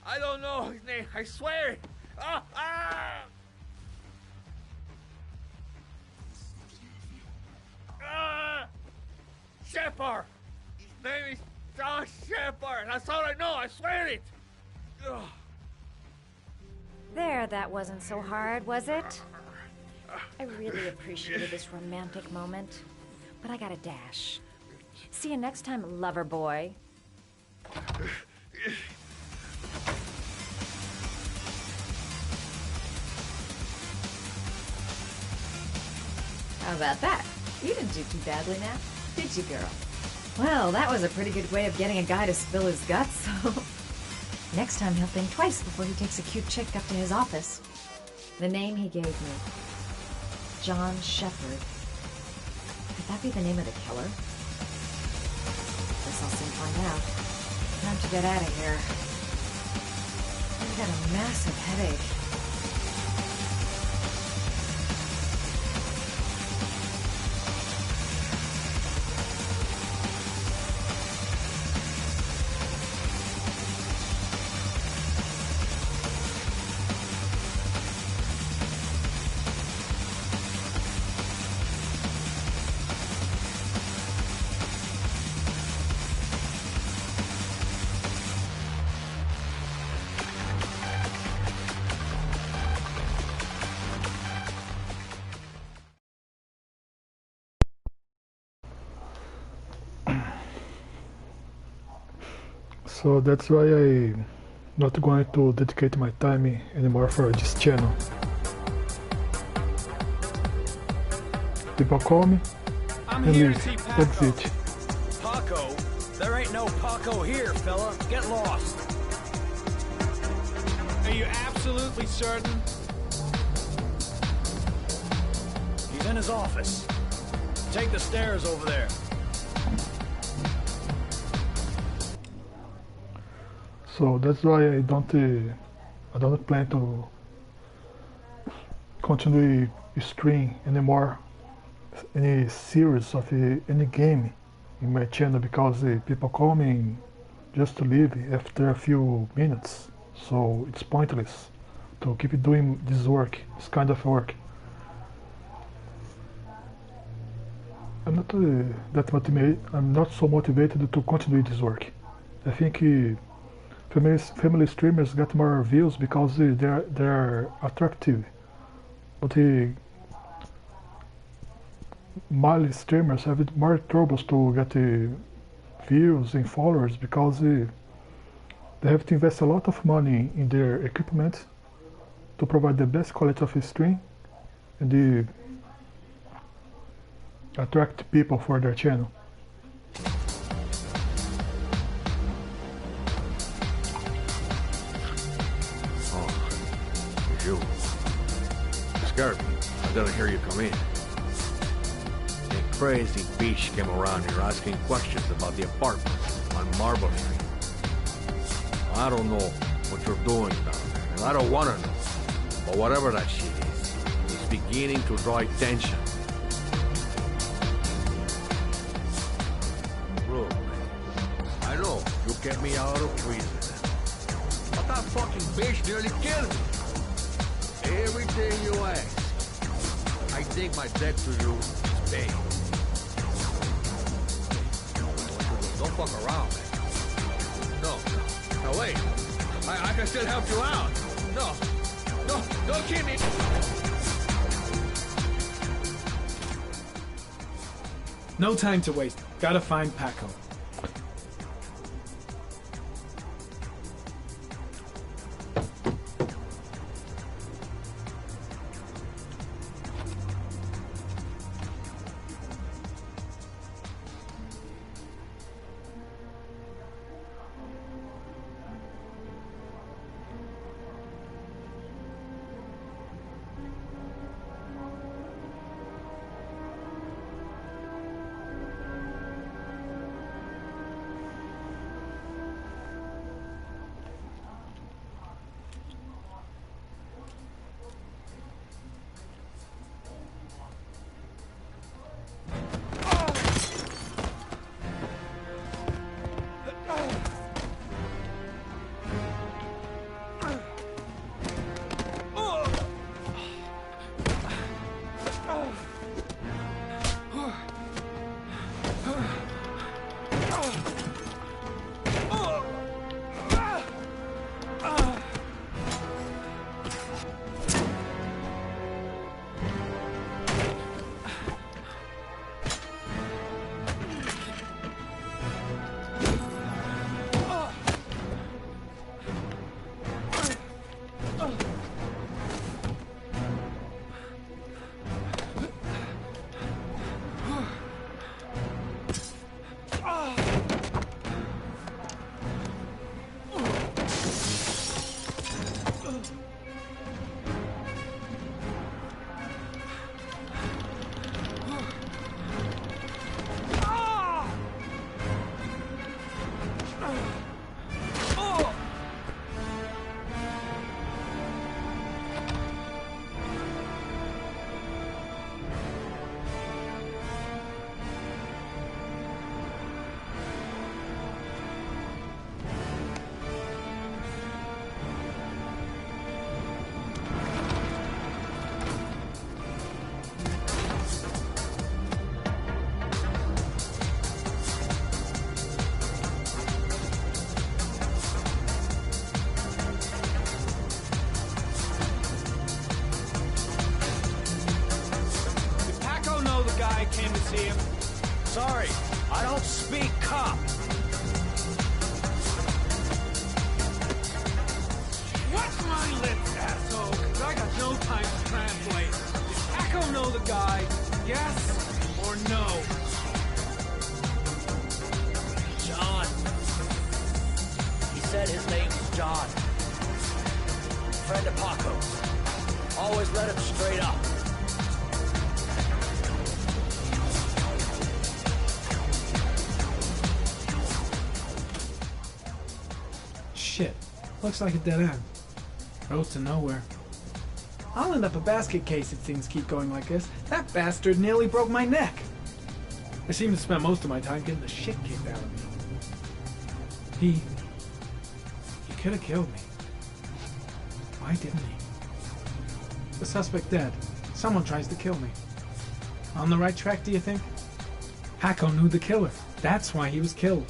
I don't know his name. I swear. Ah! Ah! Ah! Shepard. His name is John Shepard. That's all I know. I swear it. Ugh. There, that wasn't so hard, was it? I really appreciated this romantic moment, but I gotta dash. See you next time, lover boy. How about that? You didn't do too badly now, did you, girl? Well, that was a pretty good way of getting a guy to spill his guts, so... Next time he'll think twice before he takes a cute chick up to his office. The name he gave me. John Shepard. Could that be the name of the killer? Guess I'll soon find out. Time to get out of here. I've got a massive headache. So that's why I'm not going to dedicate my time anymore for this channel. People call me I'm and here leave. to see That's Paco. it. Paco? There ain't no Paco here, fella. Get lost. Are you absolutely certain? He's in his office. Take the stairs over there. So that's why I don't plan to continue stream anymore any series of any game in my channel because people coming just to leave after a few minutes, so it's pointless to keep doing this work, this kind of work. I'm not so motivated to continue this work. I think family streamers get more views because they're attractive, but male streamers have more troubles to get views and followers because they have to invest a lot of money in their equipment to provide the best quality of a stream and attract people for their channel. Oh, it's you. Scared me. I didn't hear you come in. That crazy bitch came around here asking questions about the apartment on Marble Street. I don't know what you're doing down there, and I don't want to know. But whatever that shit is, it's beginning to draw attention. Look, I know you kept me out of prison, but that fucking bitch nearly killed me. Everything you ask, I think my debt to you is paid. Don't fuck around, man. No, wait. I can still help you out. No, don't kill me. No time to waste. Gotta find Paco. Came to see him. Sorry, I don't speak cop. Watch my lips, asshole, because I got no time to translate. Does Paco know the guy? Yes or no? John. He said his name's John. Friend of Paco's. Always let him straight up. Shit. Looks like a dead end. Road to nowhere. I'll end up a basket case if things keep going like this. That bastard nearly broke my neck. I seem to spend most of my time getting the shit kicked out of me. He could have killed me. Why didn't he? The suspect dead. Someone tries to kill me. On the right track, do you think? Hako knew the killer. That's why he was killed.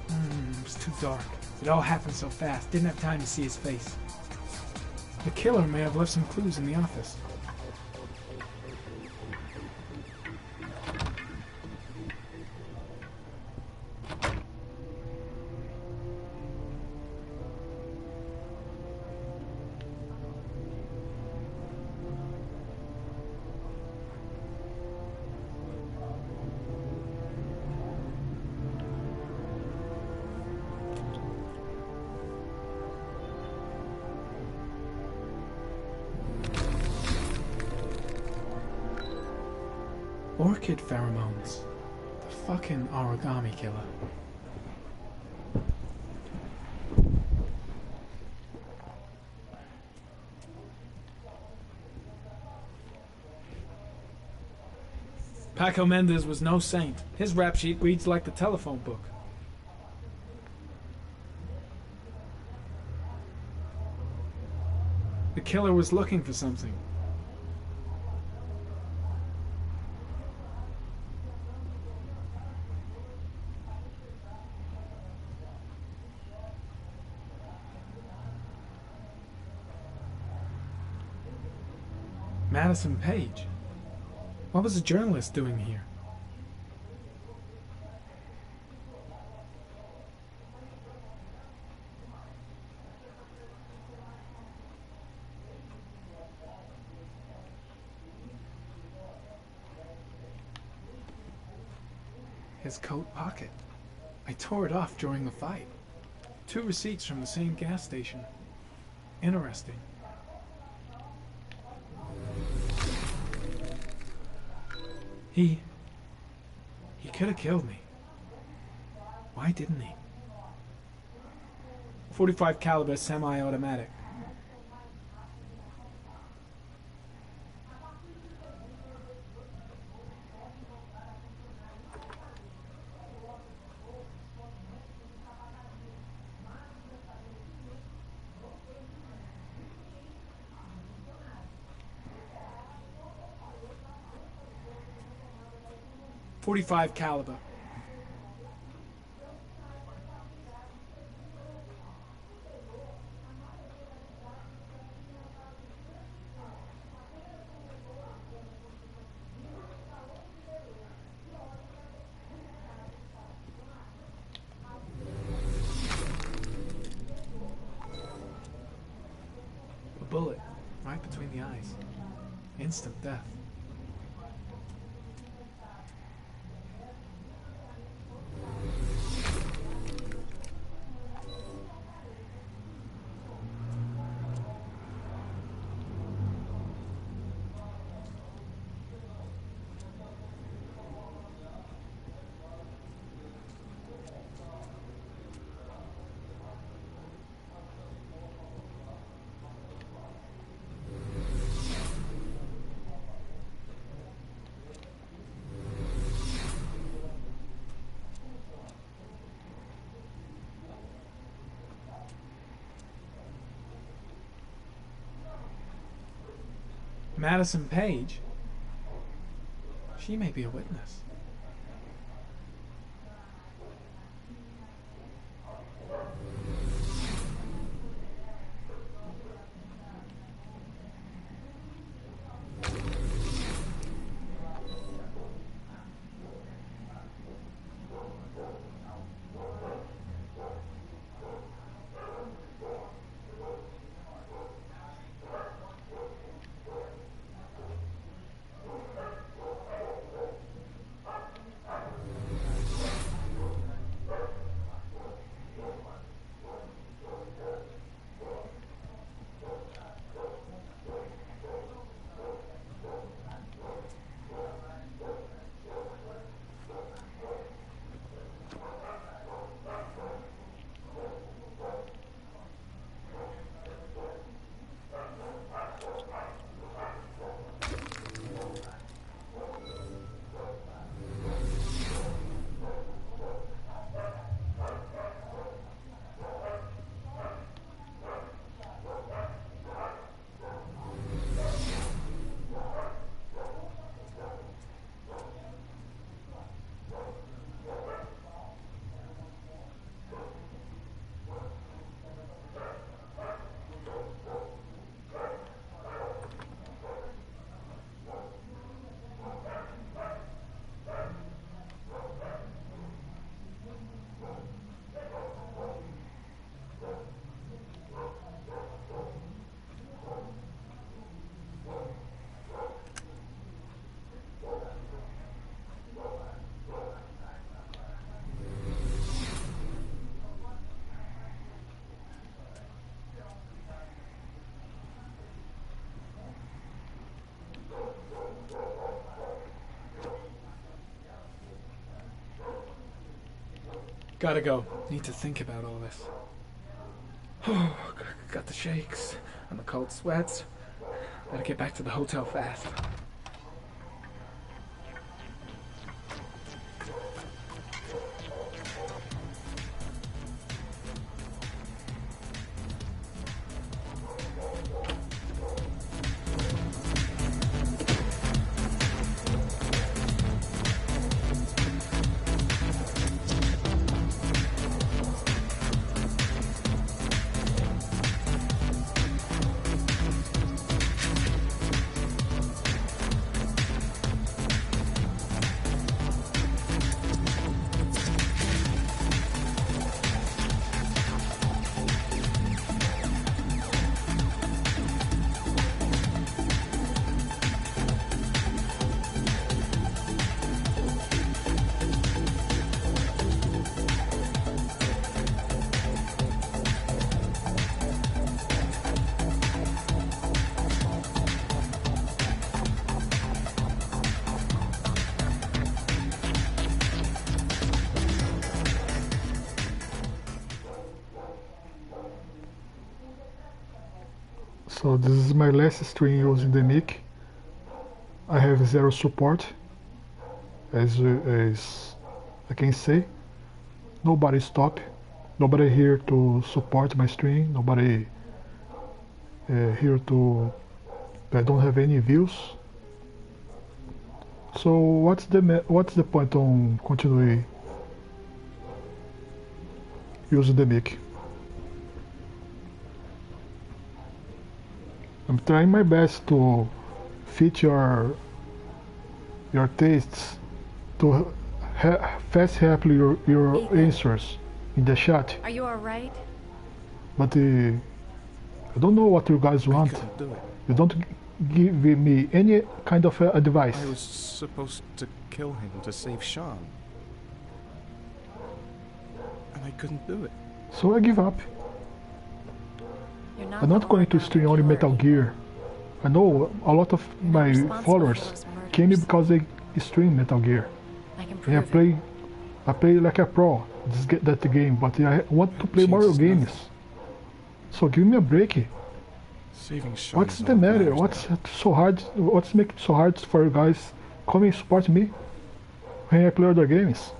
It was too dark. It all happened so fast. Didn't have time to see his face. The killer may have left some clues in the office. Orchid pheromones. The fucking origami killer. Paco Mendez was no saint. His rap sheet reads like the telephone book. The killer was looking for something. Madison Page. What was a journalist doing here? His coat pocket. I tore it off during the fight. 2 receipts from the same gas station. Interesting. He could have killed me. Why didn't he? .45 caliber semi-automatic. .45 caliber. A bullet right between the eyes. Instant death. Madison Page? She may be a witness. Gotta go. Need to think about all this. Oh, got the shakes and the cold sweats. Gotta get back to the hotel fast. So this is my last stream using the mic. I have zero support, as I can say. Nobody stop. Nobody here to support my stream. Nobody here to. I don't have any views. So what's the point on continuing using the mic? I'm trying my best to fit your tastes, to fast help your answers in the chat. Are you alright? But I don't know what you guys want. You don't give me any kind of advice. I was supposed to kill him to save Sean. And I couldn't do it. So I give up. I'm not going to stream only Metal Gear. I know a lot of my followers came because they stream Metal Gear. And I play like a pro that game, but I want to play more games. So give me a break. What's the matter? What's so hard? What's making it so hard for you guys? Come and support me when I play other games.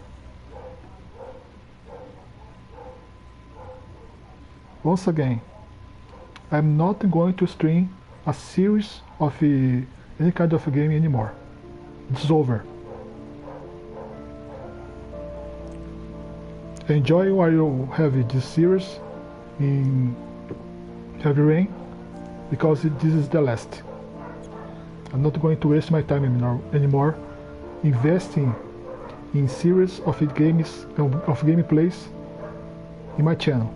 Once again, I'm not going to stream a series of any kind of game anymore. It's over. Enjoy while you have this series in Heavy Rain, because this is the last. I'm not going to waste my time anymore investing in series of games of gameplays in my channel.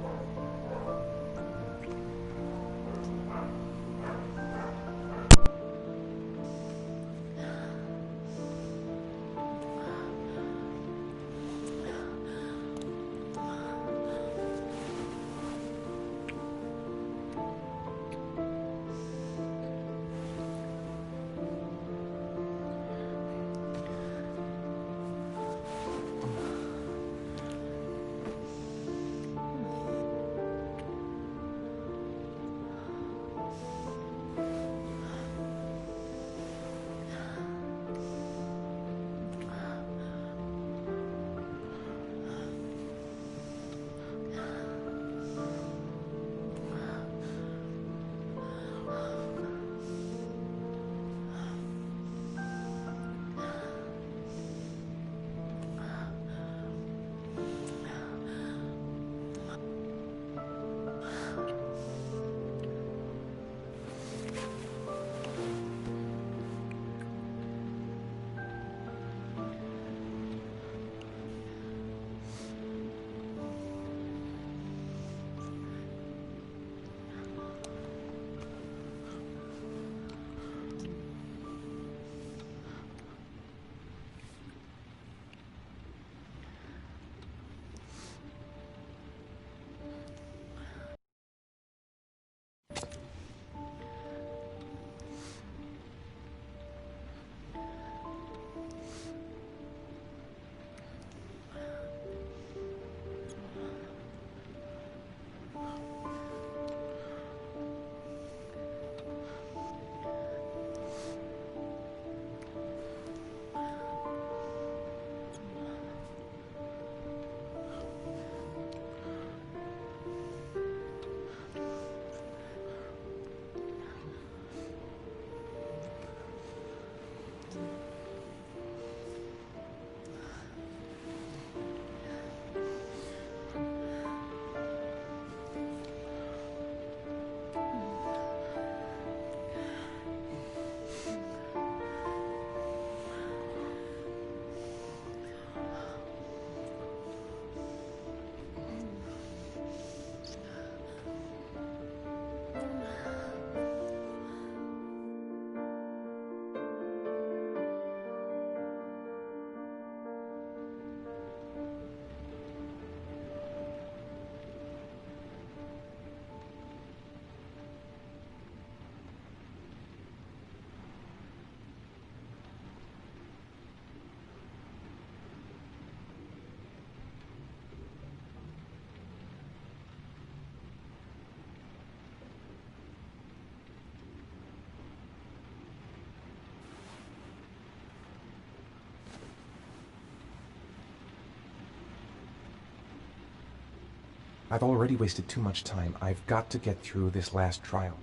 I've already wasted too much time. I've got to get through this last trial.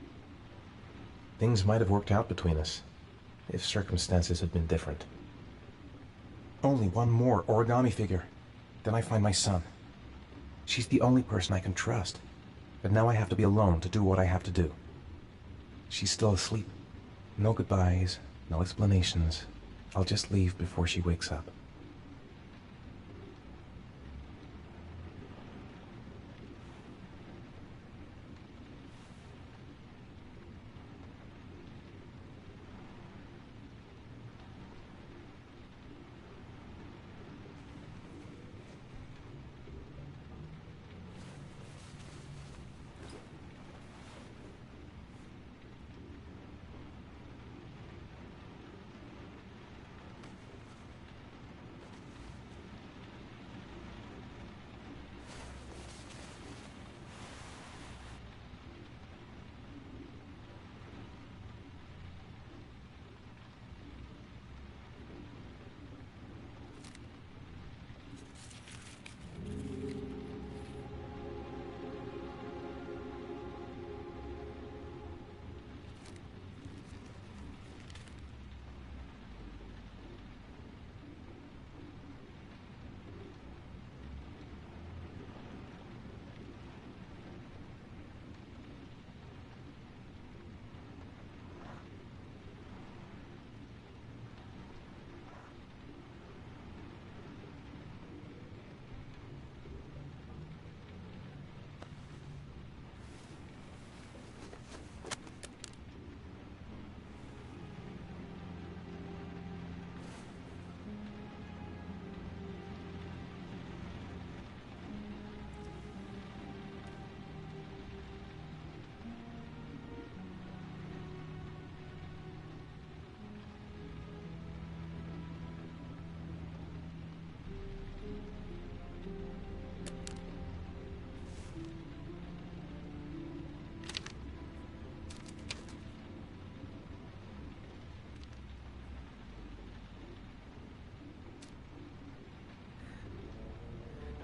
Things might have worked out between us if circumstances had been different. Only one more origami figure. Then I find my son. She's the only person I can trust. But now I have to be alone to do what I have to do. She's still asleep. No goodbyes, no explanations. I'll just leave before she wakes up.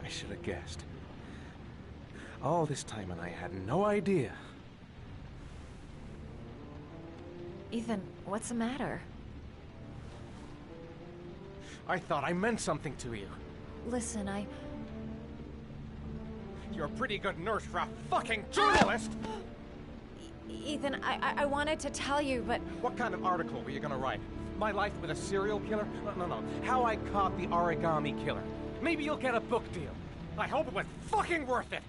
I should have guessed. All this time and I had no idea. Ethan, what's the matter? I thought I meant something to you. Listen, You're a pretty good nurse for a fucking journalist! Ethan, I wanted to tell you, but... What kind of article were you gonna write? My life with a serial killer? No. How I caught the origami killer. Maybe you'll get a book deal. I hope it was fucking worth it!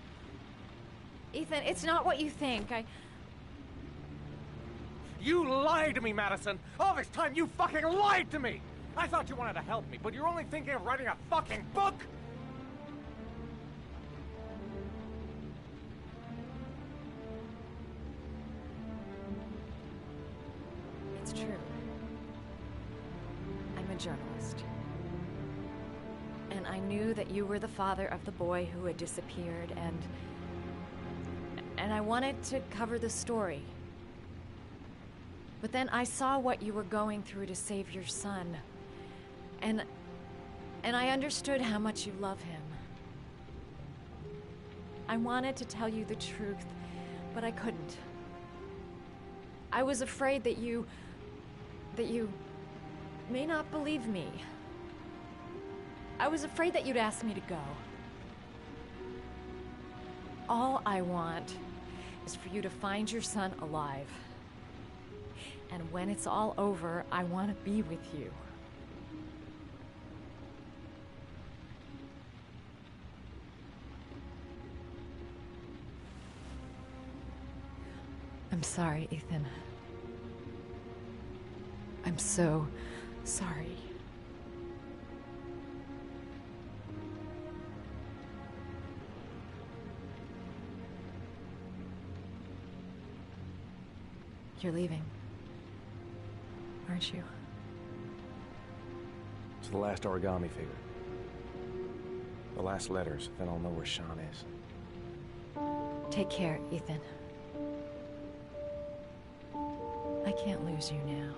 Ethan, it's not what you think. You lied to me, Madison! All this time you fucking lied to me! I thought you wanted to help me, but you're only thinking of writing a fucking book! It's true. I'm a journalist. And I knew that you were the father of the boy who had disappeared, and I wanted to cover the story. But then I saw what you were going through to save your son. And I understood how much you love him. I wanted to tell you the truth, but I couldn't. I was afraid that you may not believe me. I was afraid that you'd ask me to go. All I want is for you to find your son alive. And when it's all over, I want to be with you. I'm sorry, Ethan. I'm so sorry. You're leaving, aren't you? It's the last origami figure. The last letters, then I'll know where Sean is. Take care, Ethan. I can't lose you now.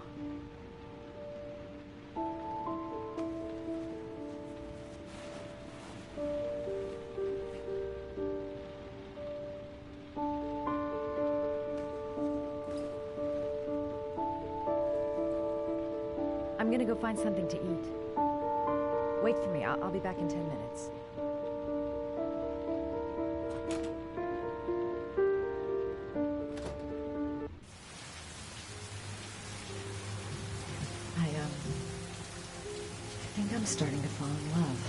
go find something to eat. Wait for me. I'll be back in 10 minutes. I think I'm starting to fall in love.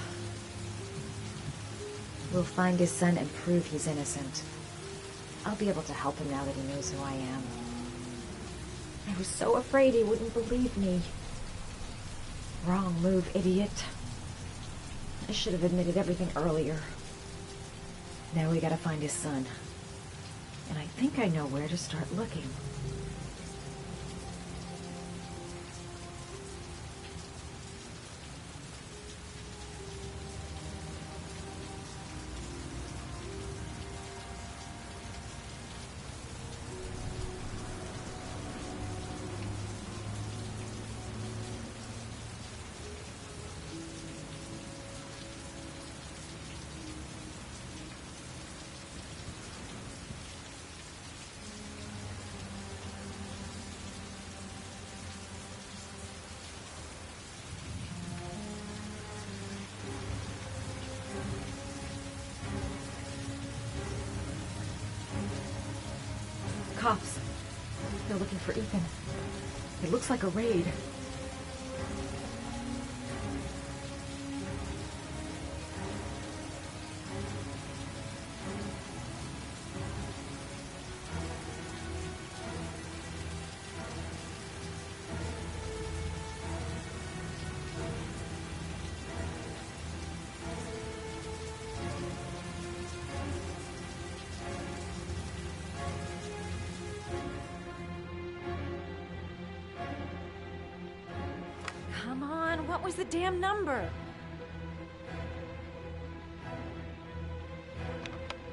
We'll find his son and prove he's innocent. I'll be able to help him now that he knows who I am. I was so afraid he wouldn't believe me. Wrong move, idiot. I should have admitted everything earlier. Now we gotta find his son. And I think I know where to start looking. Cops. They're looking for Ethan. It looks like a raid. Come on, what was the damn number?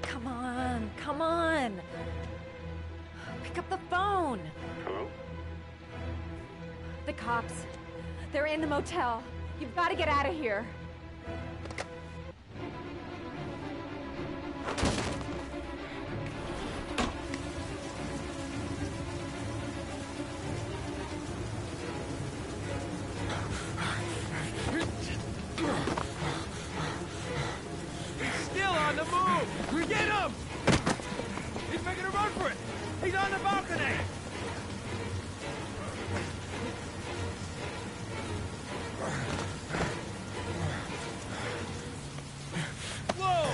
Come on, come on. Pick up the phone. Hello? The cops. They're in the motel. You've got to get out of here. Still on the move! Get him! He's making a run for it! He's on the balcony! Whoa!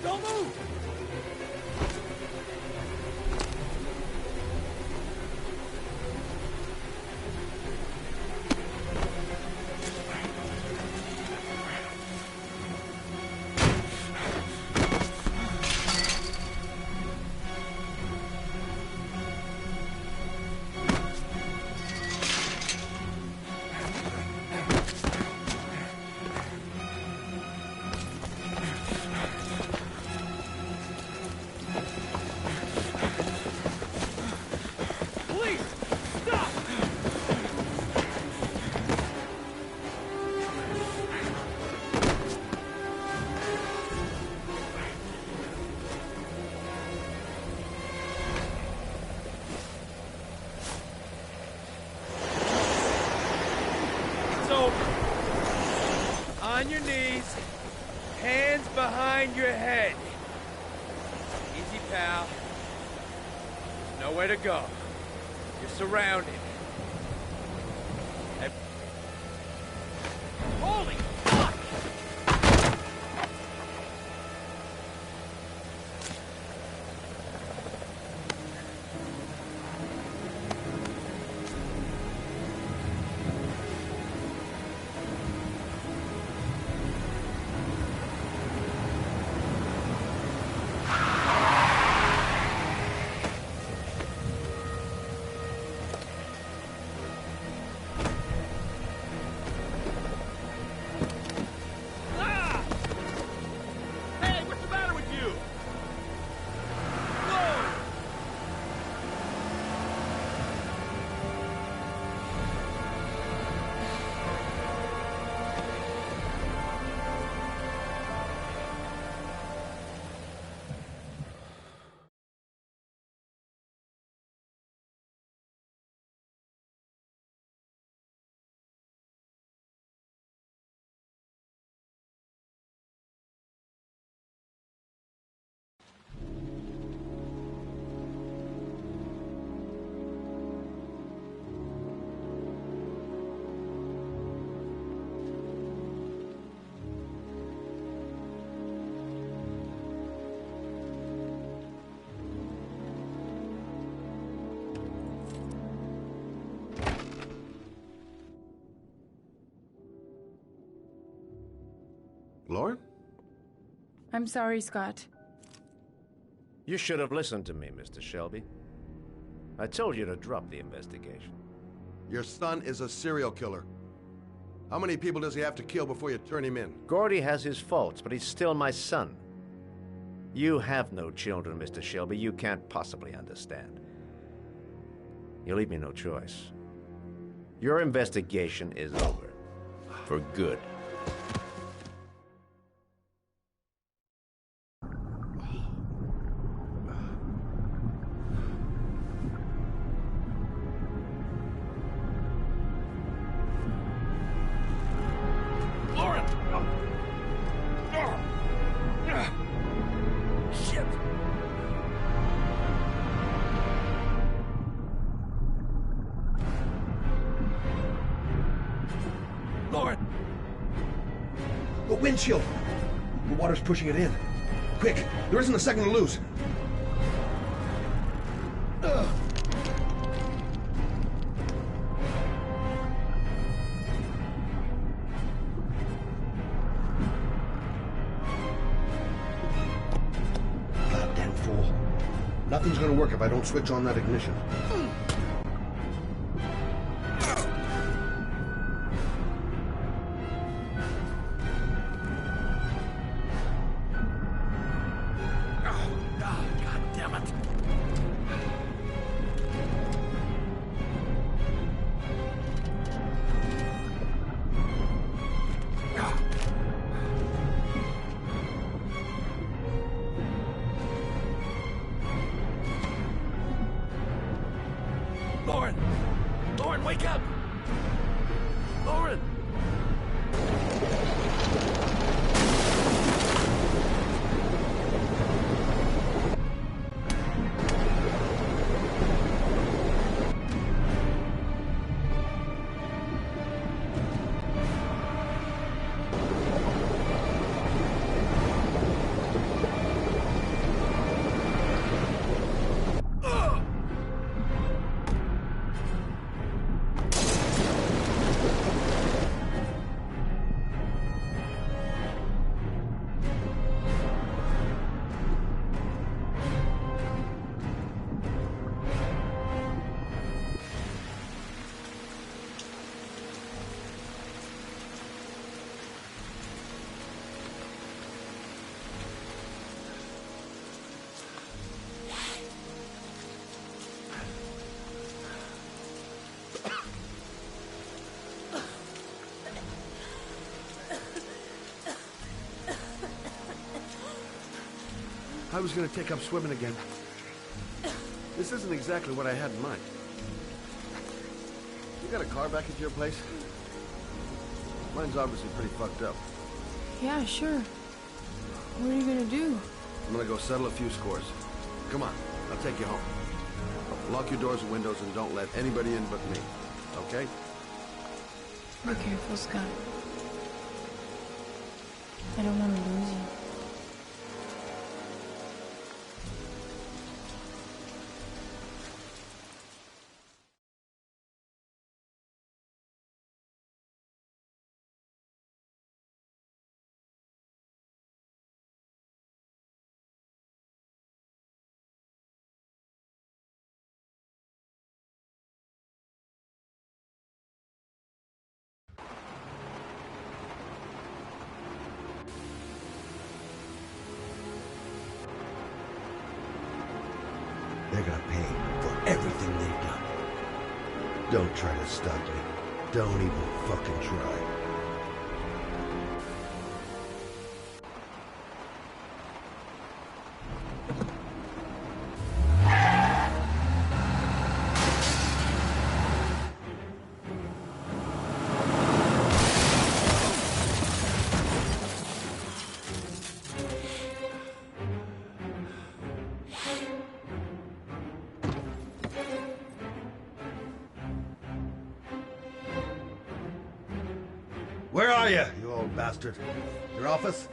Don't move! Police! Stop! It's over. On your knees, hands behind your head. Easy, pal. Nowhere to go. You're surrounded. Holy fuck! Lauren? I'm sorry, Scott. You should have listened to me, Mr. Shelby. I told you to drop the investigation. Your son is a serial killer. How many people does he have to kill before you turn him in? Gordy has his faults, but he's still my son. You have no children, Mr. Shelby. You can't possibly understand. You leave me no choice. Your investigation is over. For good. Windshield! The water's pushing it in. Quick, there isn't a second to lose. Goddamn fool. Nothing's gonna work if I don't switch on that ignition. Lauren, wake up! Lauren! I was gonna take up swimming again. This isn't exactly what I had in mind. You got a car back at your place? Mine's obviously pretty fucked up. Yeah, sure. What are you gonna do? I'm gonna go settle a few scores. Come on, I'll take you home. Lock your doors and windows and don't let anybody in but me. Okay? Be careful, Scott. I don't want to lose you. They're gonna pay for everything they've done. Don't try to stop me. Don't even fucking try. Where are you, you old bastard? Your office?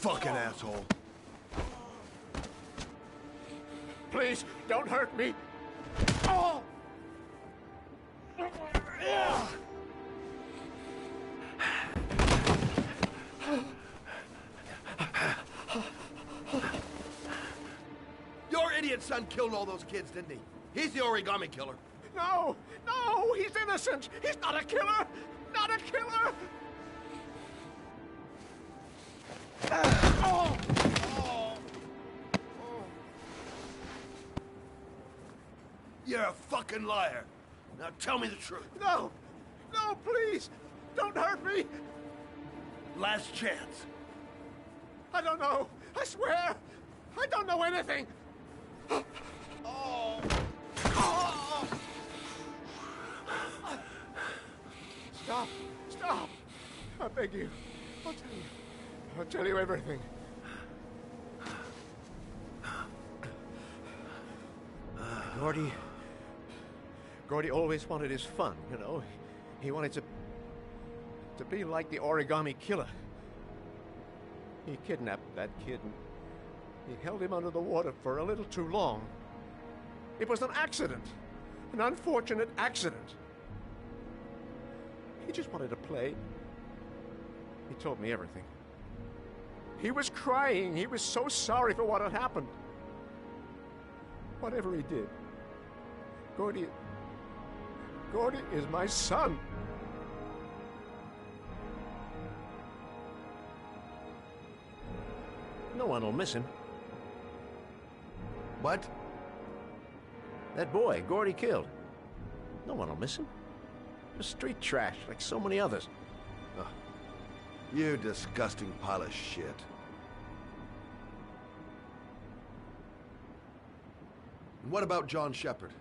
fucking asshole. Please, don't hurt me. Oh! Your idiot son killed all those kids, didn't he? He's the origami killer. No! No! He's innocent! He's not a killer! Not a killer! Oh! You're a fucking liar. Now tell me the truth. No! No, please! Don't hurt me! Last chance. I don't know. I swear. I don't know anything. Oh. Oh. Stop. Stop. I beg you. I'll tell you. I'll tell you everything. Gordy always wanted his fun, you know. He wanted to be like the origami killer. He kidnapped that kid and he held him under the water for a little too long. It was an accident. An unfortunate accident. He just wanted to play. He told me everything. He was crying. He was so sorry for what had happened. Whatever he did, Gordy is my son. No one will miss him. What? That boy, Gordy killed. No one will miss him. Just street trash, like so many others. Oh, you disgusting pile of shit. And what about John Shepherd?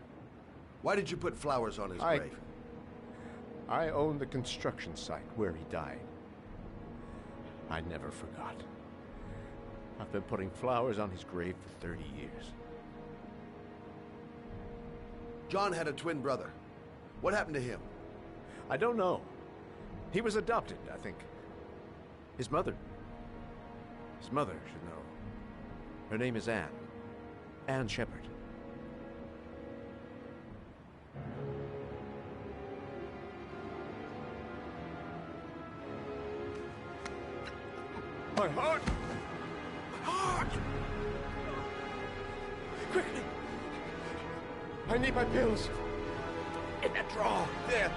Why did you put flowers on his grave? I own the construction site where he died. I never forgot. I've been putting flowers on his grave for 30 years. John had a twin brother. What happened to him? I don't know. He was adopted, I think. His mother should know. Her name is Anne. Anne Shepherd. My heart! My heart! Quickly! I need my pills. In that drawer. There.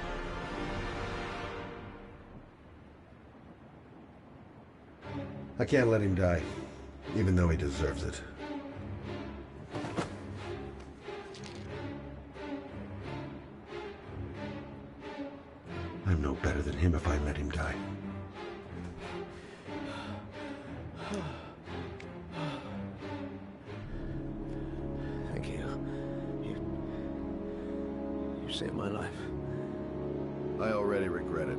I can't let him die, even though he deserves it. I'm no better than him if I let him die. Thank you. You saved my life. I already regret it.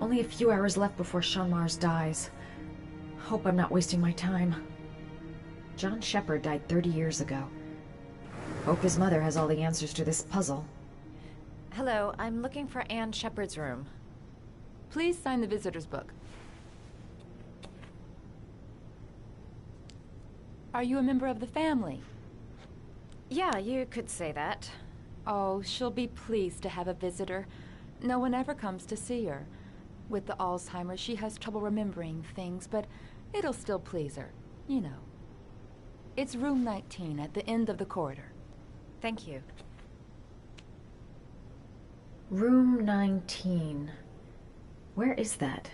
Only a few hours left before Sean Mars dies. Hope I'm not wasting my time. John Shepherd died 30 years ago. Hope his mother has all the answers to this puzzle. Hello, I'm looking for Anne Shepherd's room. Please sign the visitor's book. Are you a member of the family? Yeah, you could say that. Oh, she'll be pleased to have a visitor. No one ever comes to see her. With the Alzheimer's, she has trouble remembering things, but it'll still please her. You know. It's room 19 at the end of the corridor. Thank you. Room 19. Where is that?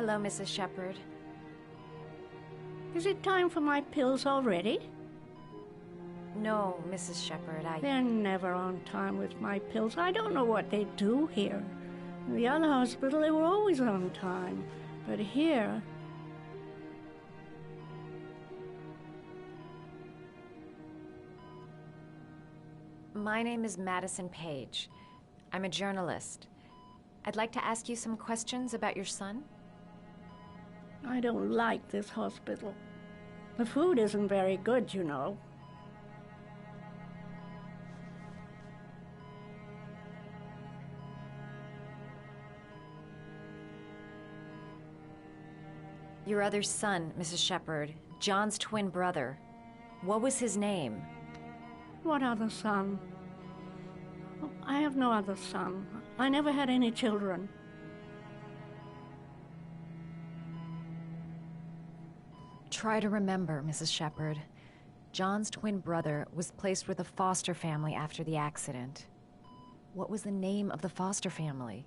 Hello, Mrs. Shepherd. Is it time for my pills already? No, Mrs. Shepherd, They're never on time with my pills. I don't know what they do here. In the other hospital, they were always on time. But here... My name is Madison Page. I'm a journalist. I'd like to ask you some questions about your son. I don't like this hospital. The food isn't very good, you know. Your other son, Mrs. Shepherd, John's twin brother. What was his name? What other son? Oh, I have no other son. I never had any children. Try to remember, Mrs. Shepherd. John's twin brother was placed with a foster family after the accident. What was the name of the foster family?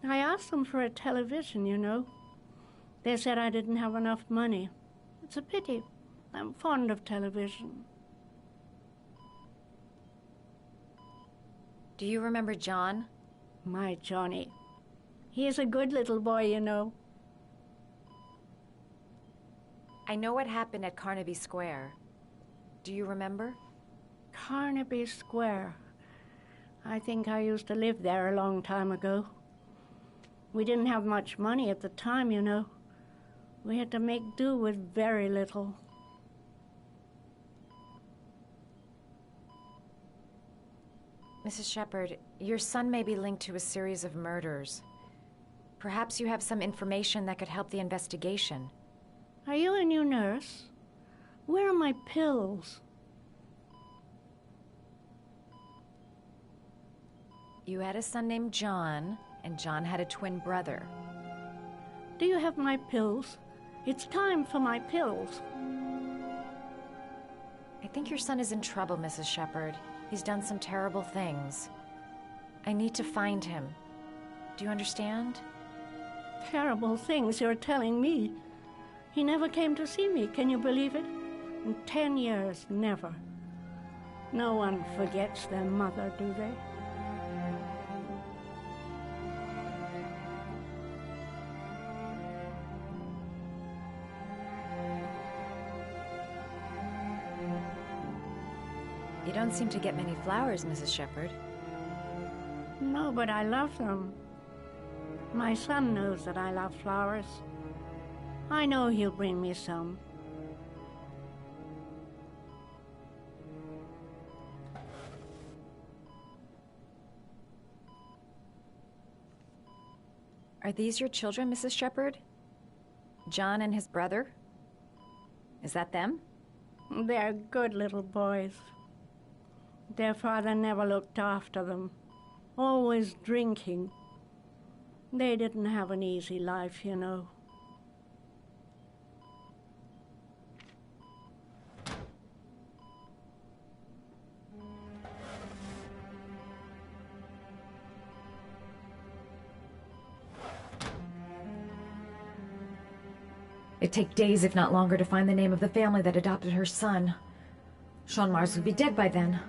I asked them for a television, you know. They said I didn't have enough money. It's a pity. I'm fond of television. Do you remember John? My Johnny. He is a good little boy, you know. I know what happened at Carnaby Square. Do you remember? Carnaby Square. I think I used to live there a long time ago. We didn't have much money at the time, you know. We had to make do with very little. Mrs. Shepherd, your son may be linked to a series of murders. Perhaps you have some information that could help the investigation. Are you a new nurse? Where are my pills? You had a son named John, and John had a twin brother. Do you have my pills? It's time for my pills. I think your son is in trouble, Mrs. Shepherd. He's done some terrible things. I need to find him. Do you understand? Terrible things you're telling me. He never came to see me, can you believe it? In 10 years, never. No one forgets their mother, do they? You don't seem to get many flowers, Mrs. Shepherd. No, but I love them. My son knows that I love flowers. I know he'll bring me some. Are these your children, Mrs. Shepherd? John and his brother? Is that them? They're good little boys. Their father never looked after them, always drinking. They didn't have an easy life, you know. It'd take days, if not longer, to find the name of the family that adopted her son. Sean Mars would be dead by then.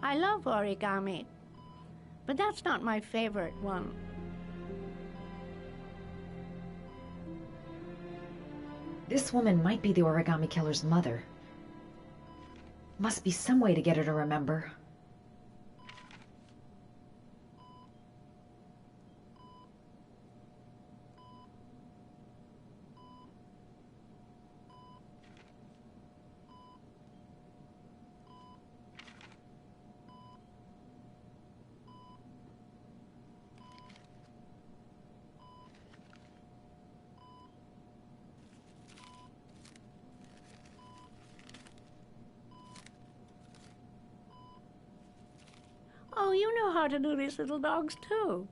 I love origami, but that's not my favorite one. This woman might be the origami killer's mother. Must be some way to get her to remember. Oh, you know how to do these little dogs, too.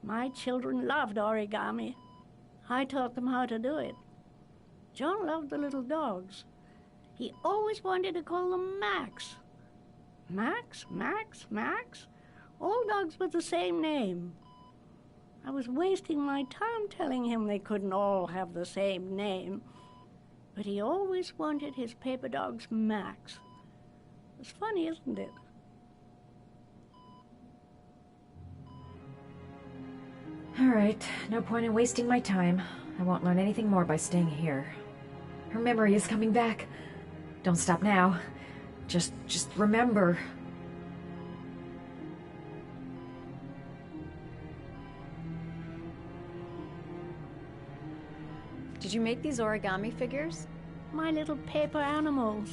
My children loved origami. I taught them how to do it. John loved the little dogs. He always wanted to call them Max. Max, Max, Max? All dogs with the same name. I was wasting my time telling him they couldn't all have the same name. But he always wanted his paper dogs Max. It's funny, isn't it? All right, no point in wasting my time. I won't learn anything more by staying here. Her memory is coming back. Don't stop now. Just remember. Did you make these origami figures? My little paper animals.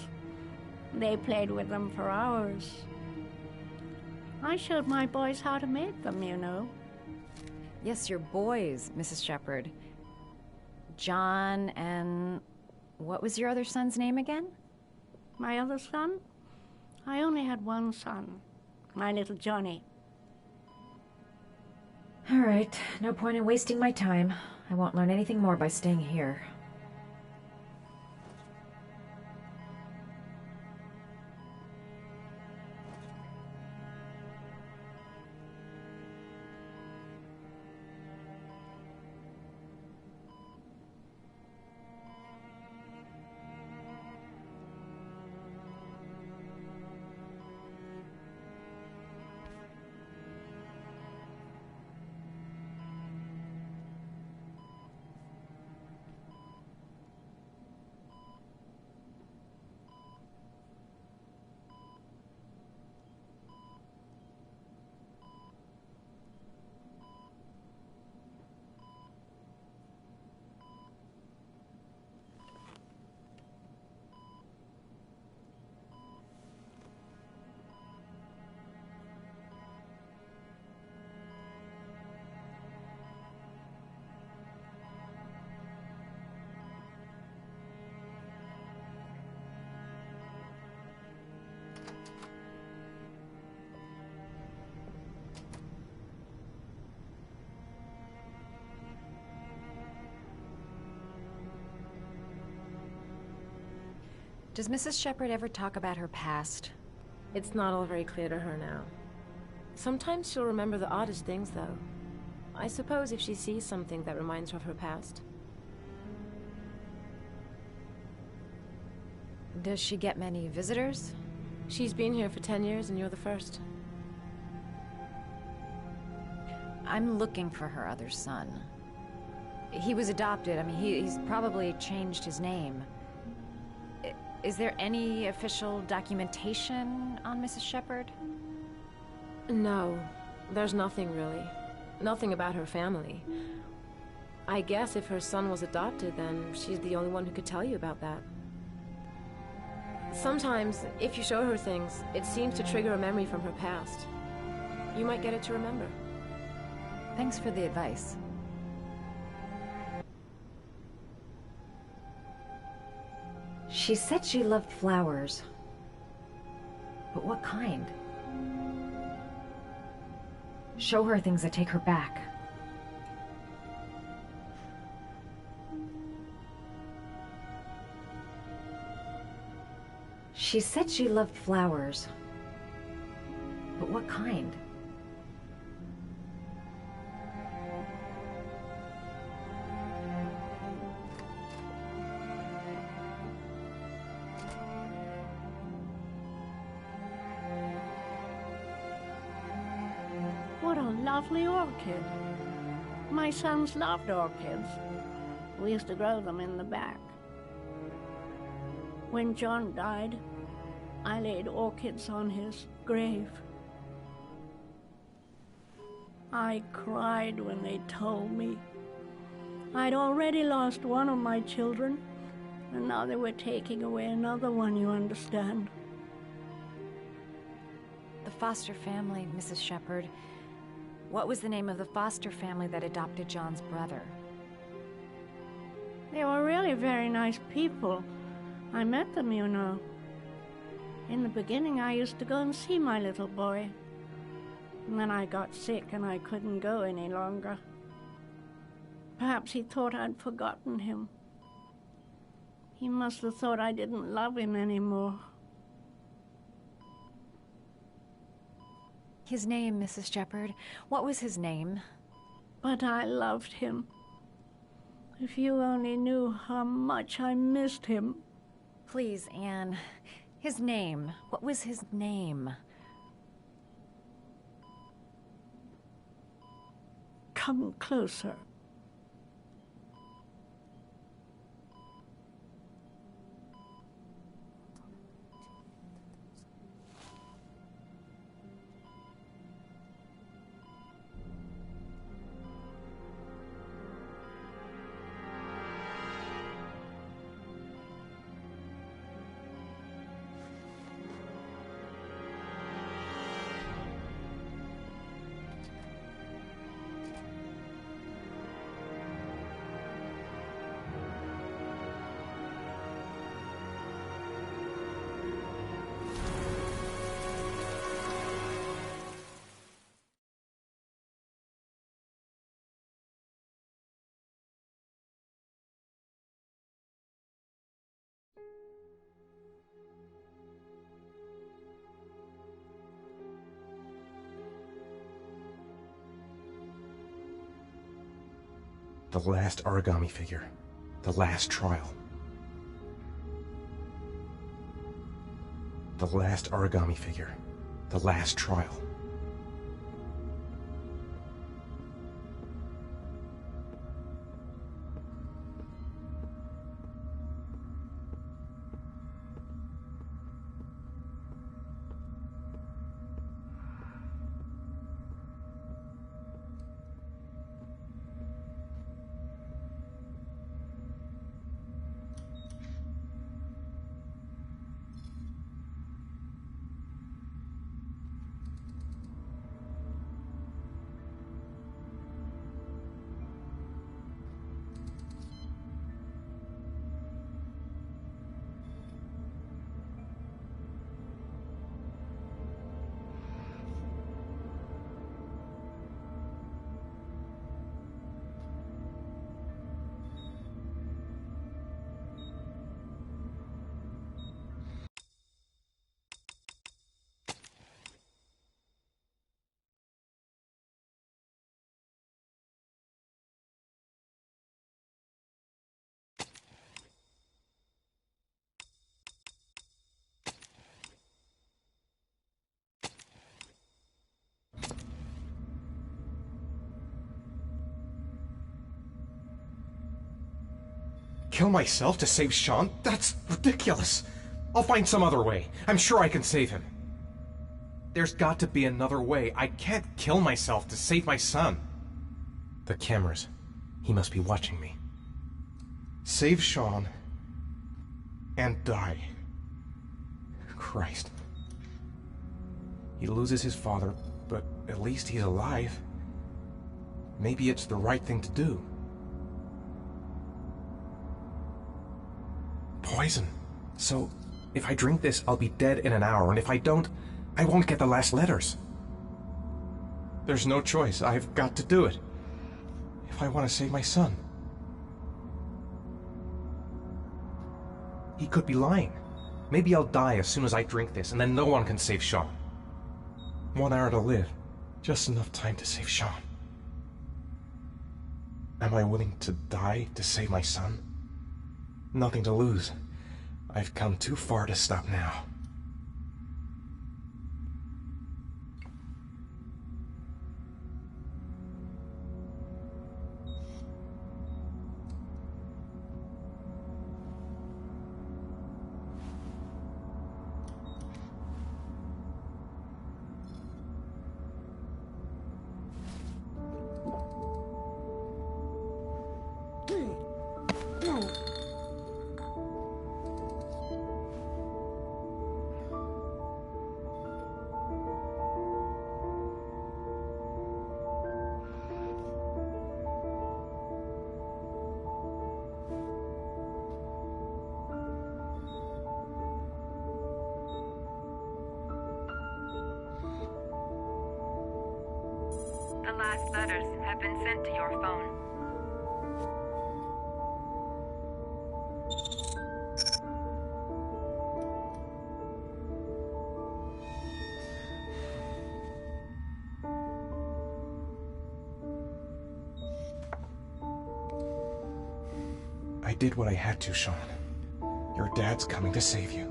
They played with them for hours. I showed my boys how to make them, you know. Yes, your boys, Mrs. Shepherd. John and... what was your other son's name again? My other son? I only had one son. My little Johnny. All right, no point in wasting my time. I won't learn anything more by staying here. Does Mrs. Shepherd ever talk about her past? It's not all very clear to her now. Sometimes she'll remember the oddest things, though. I suppose if she sees something that reminds her of her past. Does she get many visitors? She's been here for 10 years, and you're the first. I'm looking for her other son. He was adopted. I mean, he's probably changed his name. Is there any official documentation on Mrs. Shepherd? No, there's nothing really. Nothing about her family. I guess if her son was adopted, then she's the only one who could tell you about that. Sometimes, if you show her things, it seems to trigger a memory from her past. You might get it to remember. Thanks for the advice. She said she loved flowers. But what kind? Show her things that take her back. She said she loved flowers. But what kind? What a lovely orchid. My sons loved orchids. We used to grow them in the back. When John died, I laid orchids on his grave. I cried when they told me. I'd already lost one of my children, and now they were taking away another one, you understand. The foster family, Mrs. Shepherd. What was the name of the foster family that adopted John's brother? They were really very nice people. I met them, you know. In the beginning, I used to go and see my little boy. And then I got sick and I couldn't go any longer. Perhaps he thought I'd forgotten him. He must have thought I didn't love him anymore. His name, Mrs. Shepherd. What was his name? But I loved him. If you only knew how much I missed him. Please, Anne. His name. What was his name? Come closer. The last origami figure. The last trial. The last origami figure. The last trial. Kill myself to save Sean? That's ridiculous. I'll find some other way. I'm sure I can save him. There's got to be another way. I can't kill myself to save my son. The cameras. He must be watching me. Save Sean and die. Christ. He loses his father, but at least he's alive. Maybe it's the right thing to do. Poison. So, if I drink this, I'll be dead in an hour, and if I don't, I won't get the last letters. There's no choice. I've got to do it. If I want to save my son. He could be lying. Maybe I'll die as soon as I drink this, and then no one can save Sean. 1 hour to live. Just enough time to save Sean. Am I willing to die to save my son? Nothing to lose. I've come too far to stop now. The last letters have been sent to your phone. I did what I had to, Sean. Your dad's coming to save you.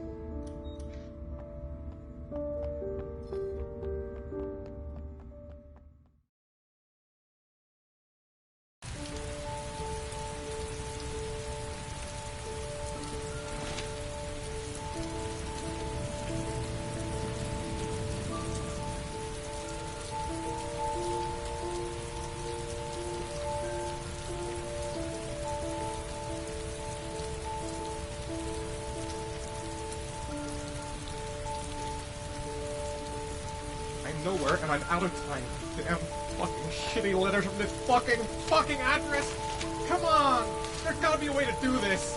Nowhere, and I'm out of time. Damn fucking shitty letters from this fucking address! Come on! There's gotta be a way to do this!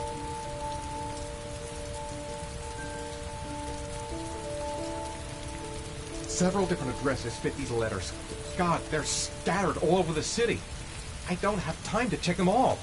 Several different addresses fit these letters. God, they're scattered all over the city. I don't have time to check them all.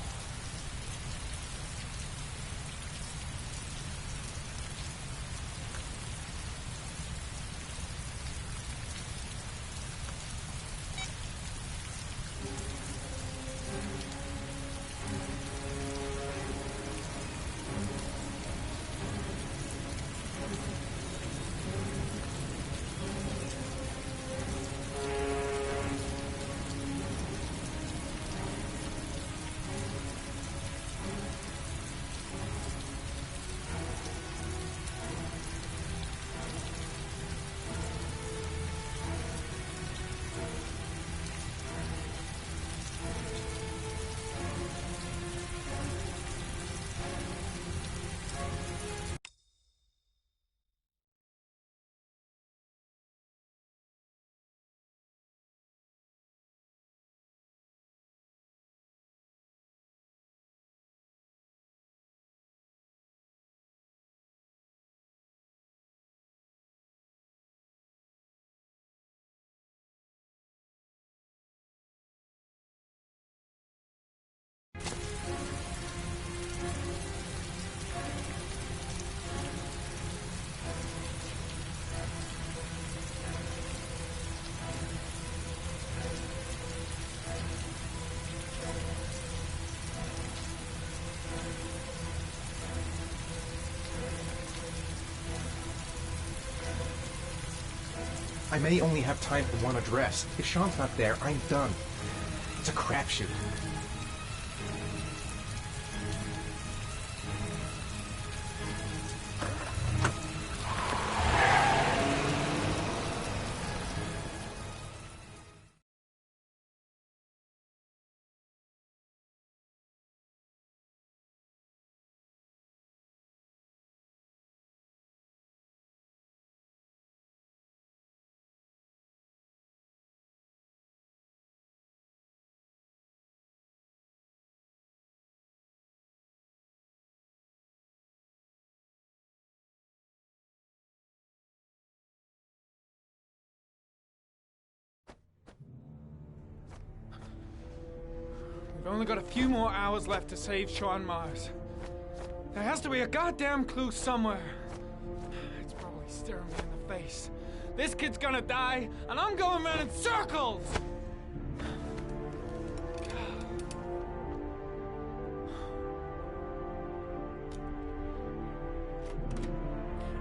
I may only have time for one address. If Sean's not there, I'm done. It's a crapshoot. We've only got a few more hours left to save Sean Mars. There has to be a goddamn clue somewhere. It's probably staring me in the face. This kid's gonna die, and I'm going around in circles!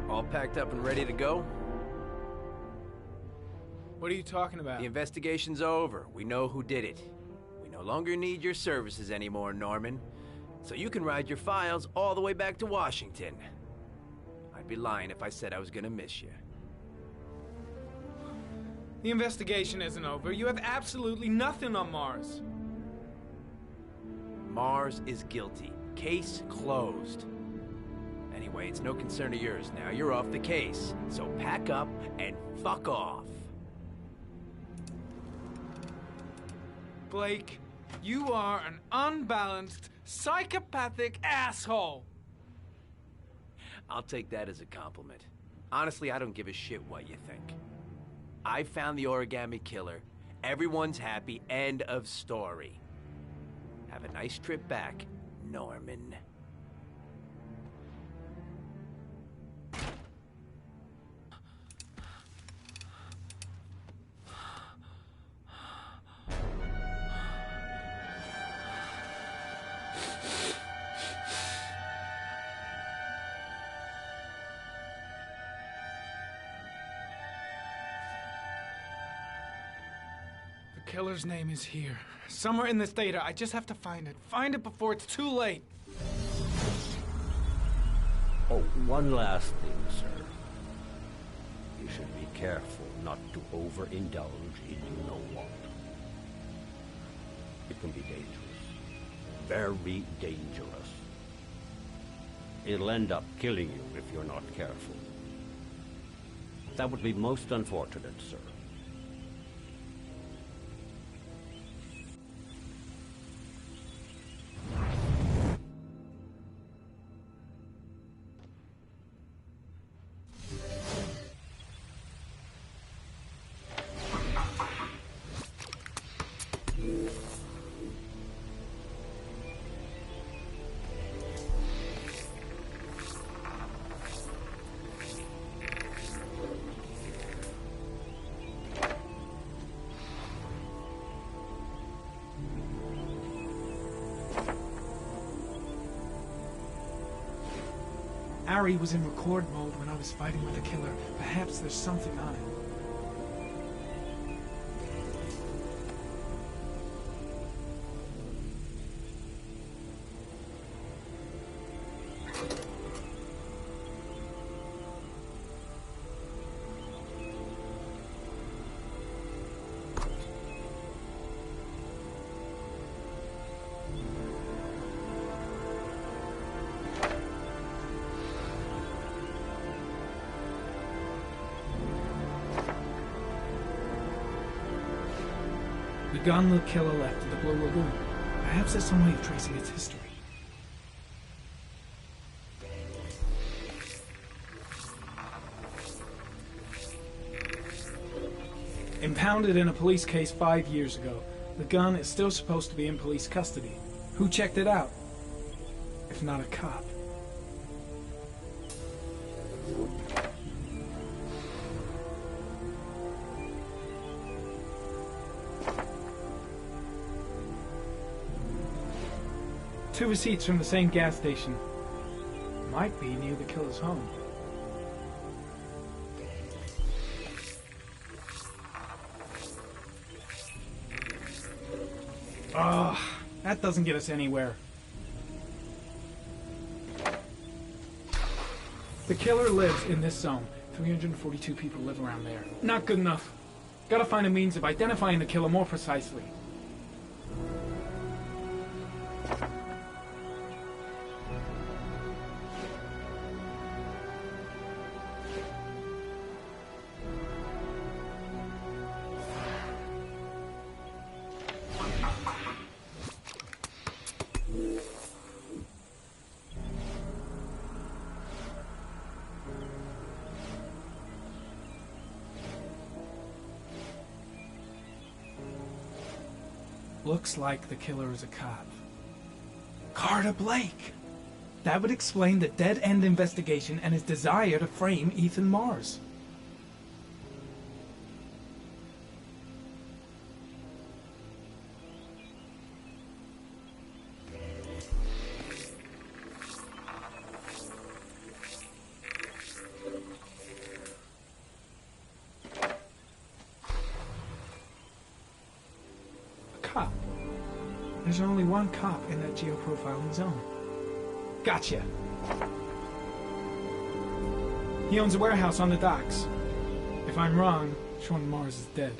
All packed up and ready to go? What are you talking about? The investigation's over. We know who did it. We no longer need your services anymore, Norman. So you can ride your files all the way back to Washington. I'd be lying if I said I was gonna miss you. The investigation isn't over. You have absolutely nothing on Mars. Mars is guilty. Case closed. Anyway, it's no concern of yours now. You're off the case. So pack up and fuck off. Blake, you are an unbalanced, psychopathic asshole. I'll take that as a compliment. Honestly, I don't give a shit what you think. I found the origami killer. Everyone's happy. End of story. Have a nice trip back, Norman. The killer's name is here. Somewhere in this data. I just have to find it. Find it before it's too late. Oh, one last thing, sir. You should be careful not to overindulge in you know what. It can be dangerous. Very dangerous. It'll end up killing you if you're not careful. That would be most unfortunate, sir. Harry was in record mode when I was fighting with the killer. Perhaps there's something on it. The gun the killer left in the Blue Lagoon. Perhaps there's some way of tracing its history. Impounded in a police case 5 years ago, the gun is still supposed to be in police custody. Who checked it out? If not a cop. Two receipts from the same gas station. Might be near the killer's home. Oh, that doesn't get us anywhere. The killer lives in this zone. 342 people live around there. Not good enough. Gotta find a means of identifying the killer more precisely. Looks like the killer is a cop. Carter Blake! That would explain the dead-end investigation and his desire to frame Ethan Mars. Cop. There's only one cop in that geoprofiling zone. Gotcha. He owns a warehouse on the docks. If I'm wrong, Sean Mars is dead.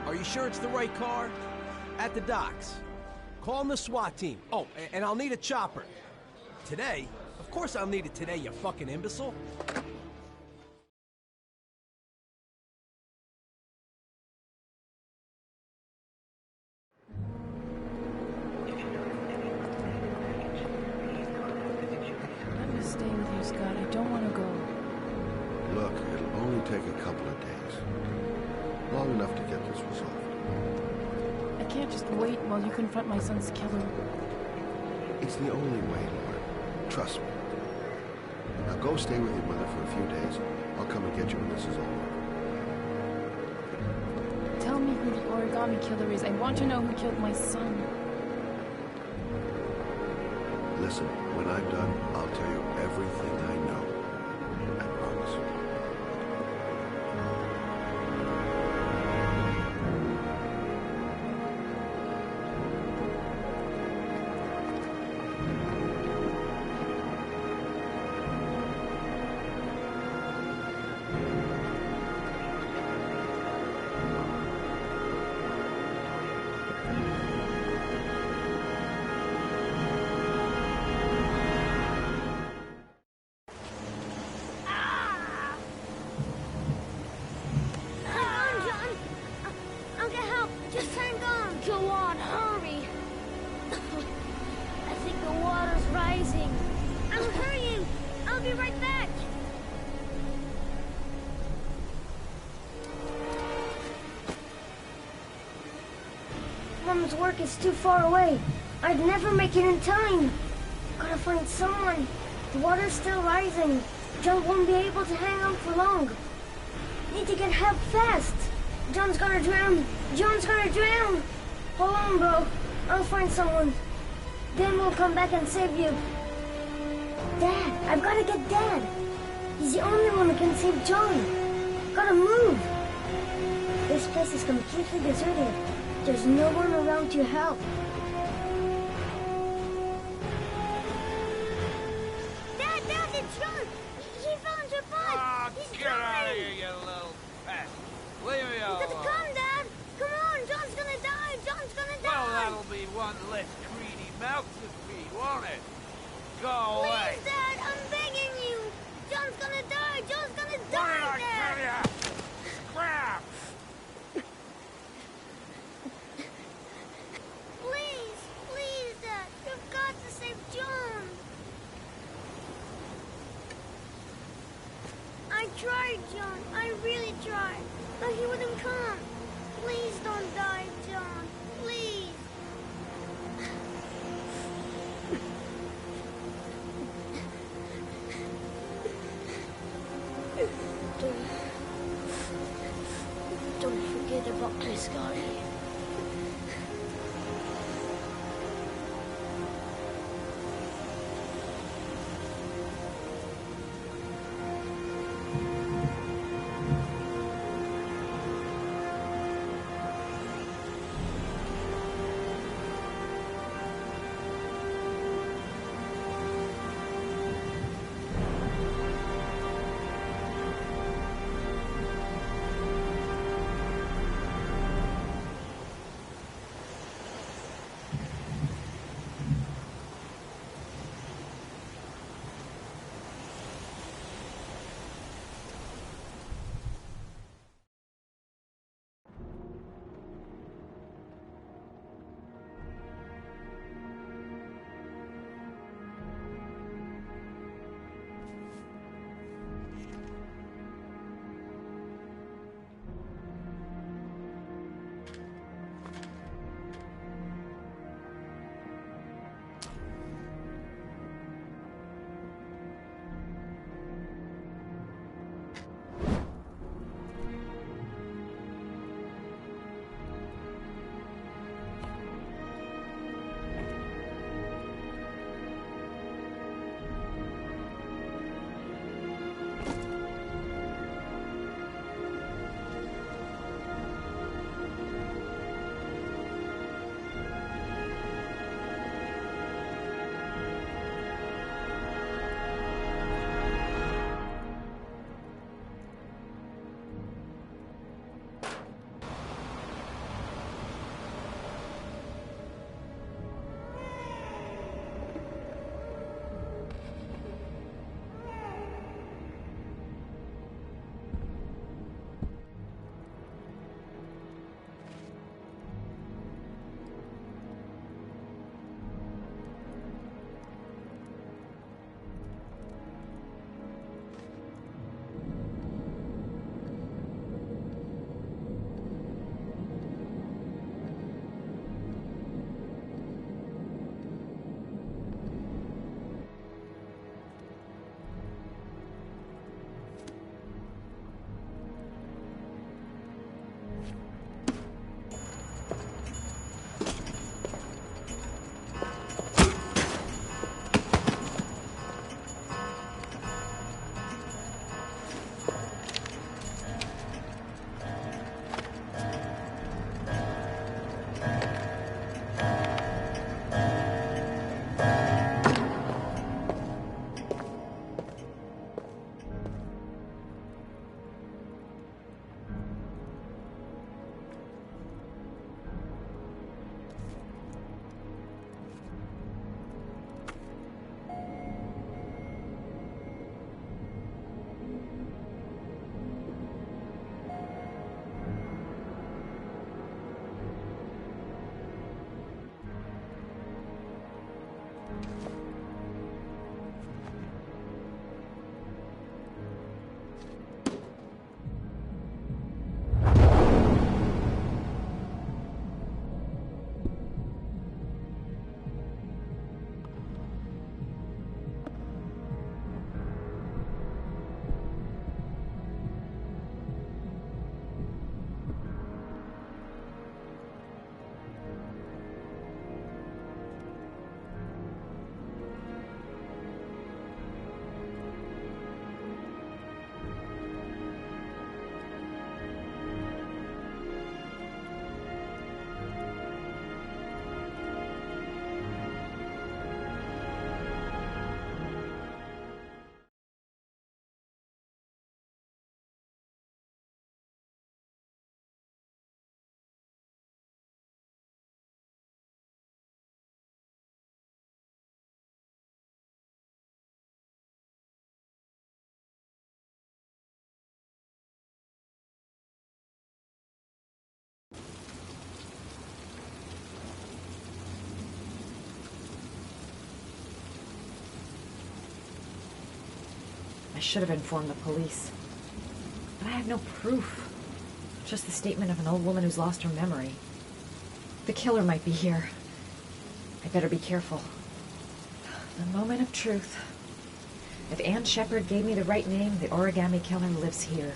Are you sure it's the right car? At the docks. Call the SWAT team. Oh, and I'll need a chopper. Today? Of course I'll need it today, you fucking imbecile. Let me stay with you, Scott. I don't want to go. Look, it'll only take a couple of days. Long enough to get this resolved. I can't just wait while you confront my son's killer. It's the only way, Lauren. Trust me. Now go stay with your mother for a few days. I'll come and get you when this is all over. Tell me who the origami killer is. I want to know who killed my son. Listen, when I'm done, I'll tell you everything I know. I promise. Mom's work is too far away. I'd never make it in time. Gotta find someone. The water's still rising. John won't be able to hang on for long. Need to get help fast. John's gonna drown. John's gonna drown. Hold on, bro. I'll find someone. Then we'll come back and save you. Dad, I've gotta get Dad. He's the only one who can save John. Gotta move. This place is completely deserted. There's no one around to help. Dad, it's John! He fell into a pond! He's Get out of here, you little pest! Leave me You alone! gotta come, Dad! Come on, John's gonna die! John's gonna die! Well, that'll be one less greedy mouth to feed, won't it? Go away! Please, Dad, I'm begging you! John's gonna die! John's gonna die, What did I Dad! tell ya? Crap! Please, Dad! You've got to save John! I tried, John. I really tried. But he wouldn't come. Please don't die, John. Please. Don't forget about my Scotty. I should have informed the police. But I have no proof. Just the statement of an old woman who's lost her memory. The killer might be here. I better be careful. The moment of truth. If Ann Shepard gave me the right name, the origami killer lives here.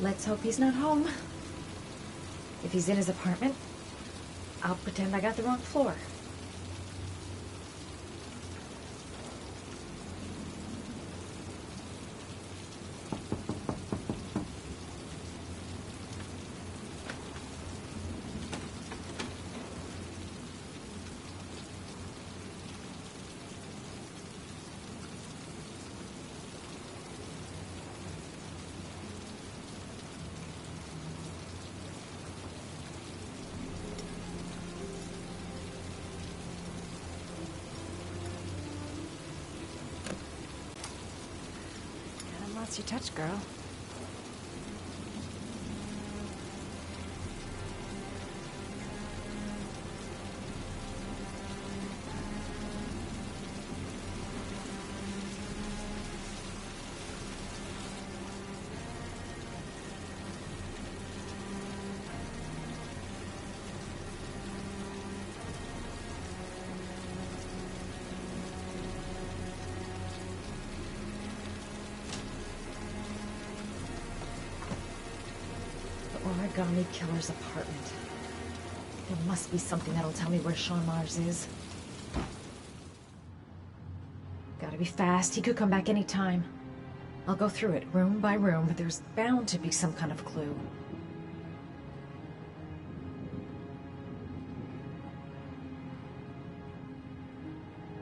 Let's hope he's not home. If he's in his apartment, I'll pretend I got the wrong floor. Lost your touch, girl. Origami killer's apartment. There must be something that'll tell me where Sean Mars is. Gotta be fast. He could come back any time. I'll go through it room by room, but there's bound to be some kind of clue.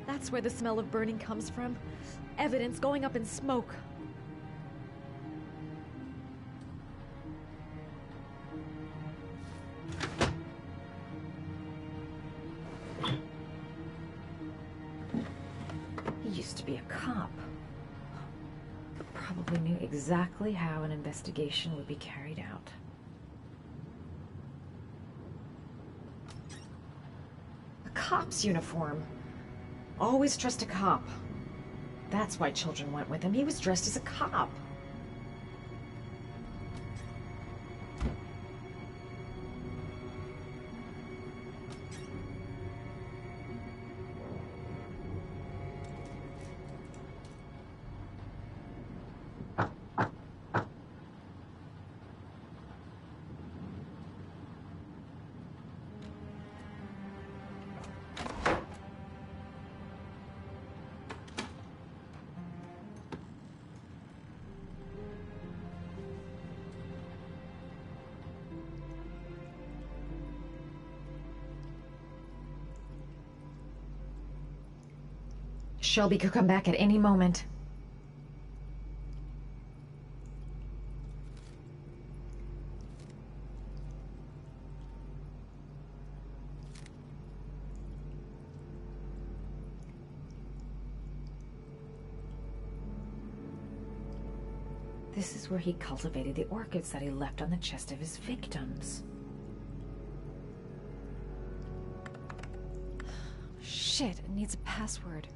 That's where the smell of burning comes from. Evidence going up in smoke. Be a cop. Probably knew exactly how an investigation would be carried out. A cop's uniform. Always trust a cop. That's why children went with him. He was dressed as a cop. Shelby could come back at any moment. This is where he cultivated the orchids that he left on the chest of his victims. Shit, it needs a password.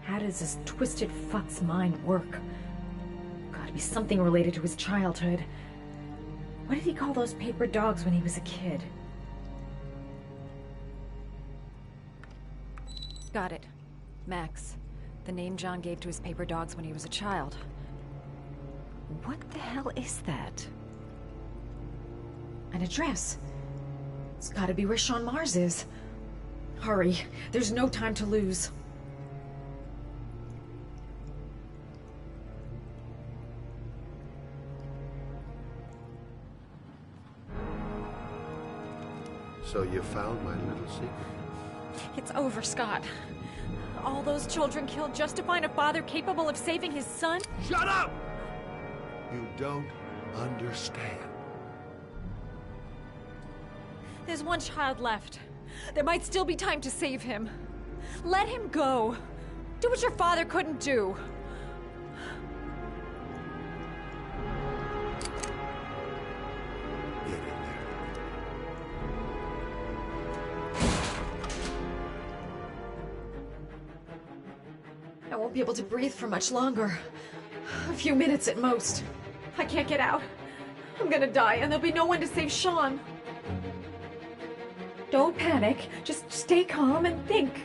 How does this twisted fuck's mind work? Gotta be something related to his childhood. What did he call those paper dogs when he was a kid? Got it. Max. The name John gave to his paper dogs when he was a child. What the hell is that? An address. It's gotta be where Sean Mars is. Hurry. There's no time to lose. So you found my little secret? It's over, Scott. All those children killed just to find a father capable of saving his son? Shut up! You don't understand. There's one child left. There might still be time to save him. Let him go. Do what your father couldn't do. I won't be able to breathe for much longer. A few minutes at most. I can't get out. I'm gonna die, and there'll be no one to save Sean. Don't panic. Just stay calm and think.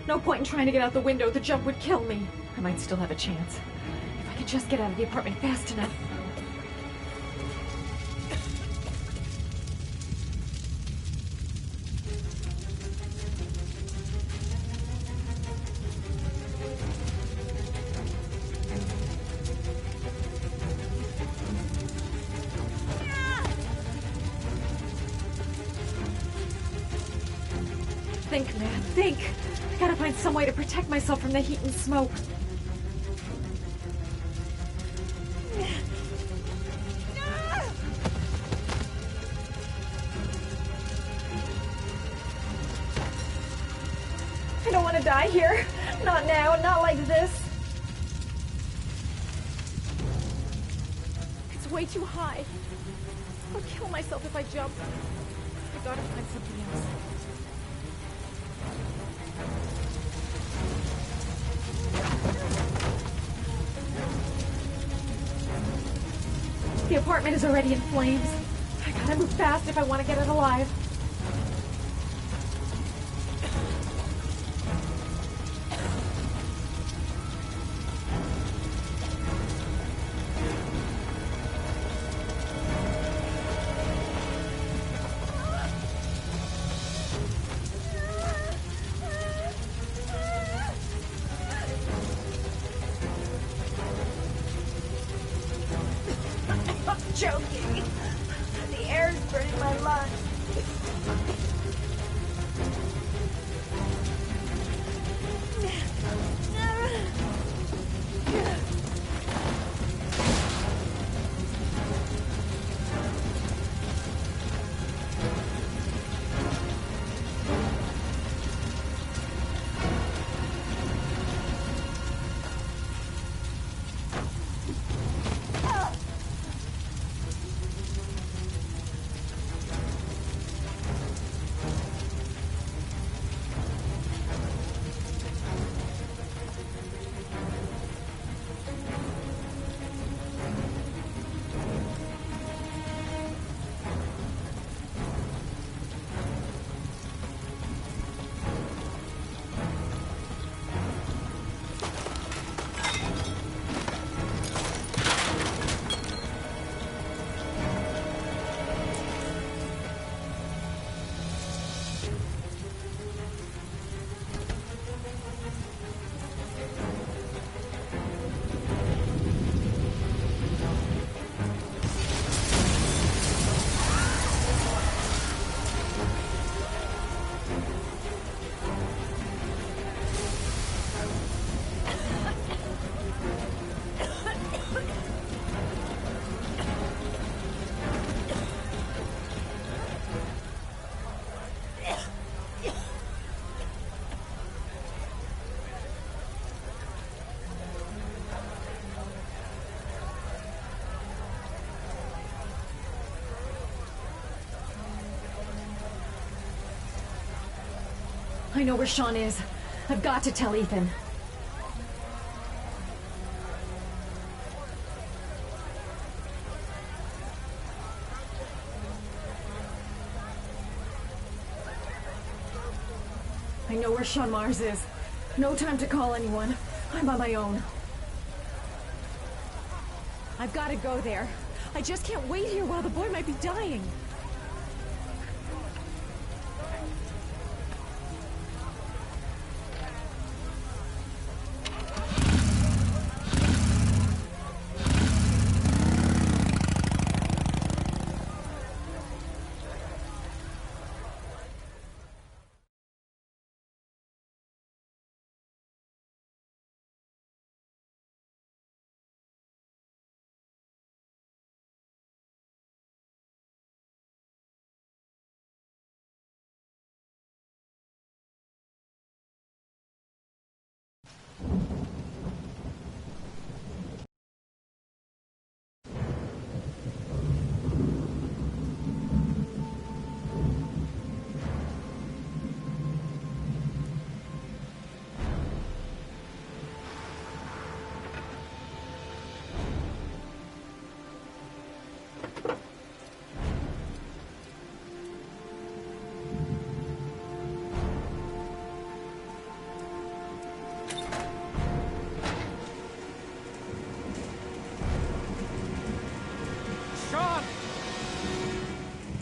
No point in trying to get out the window. The jump would kill me. I might still have a chance. If I could just get out of the apartment fast enough. Think, man, think. I gotta find some way to protect myself from the heat and smoke. I don't want to die here. Not now, not like this. It's way too high. I'll kill myself if I jump. I gotta find something else. The apartment is already in flames. I gotta move fast if I want to get it alive. Choking. The air's burning my lungs. I know where Sean is. I've got to tell Ethan. I know where Sean Mars is. No time to call anyone. I'm on my own. I've got to go there. I just can't wait here while the boy might be dying.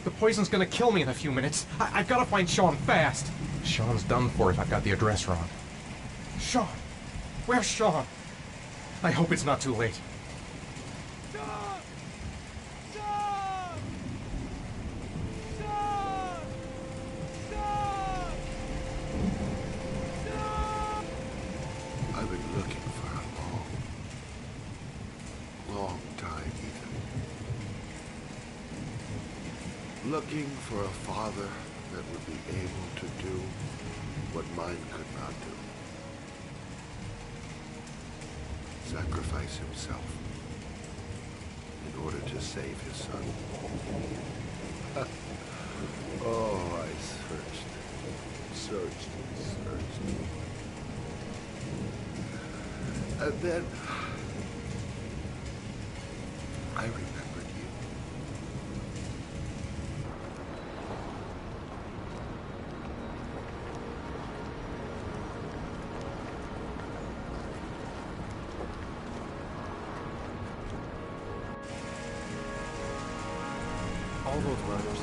The poison's gonna kill me in a few minutes. I've gotta find Sean fast. Sean's done for if I've got the address wrong. Sean! Where's Sean? I hope it's not too late. I've been looking for a long time, Ethan. Looking for a father that would be able to do what mine could not do. Sacrifice himself in order to save his son. Oh, I searched. And then I remembered you. All those letters.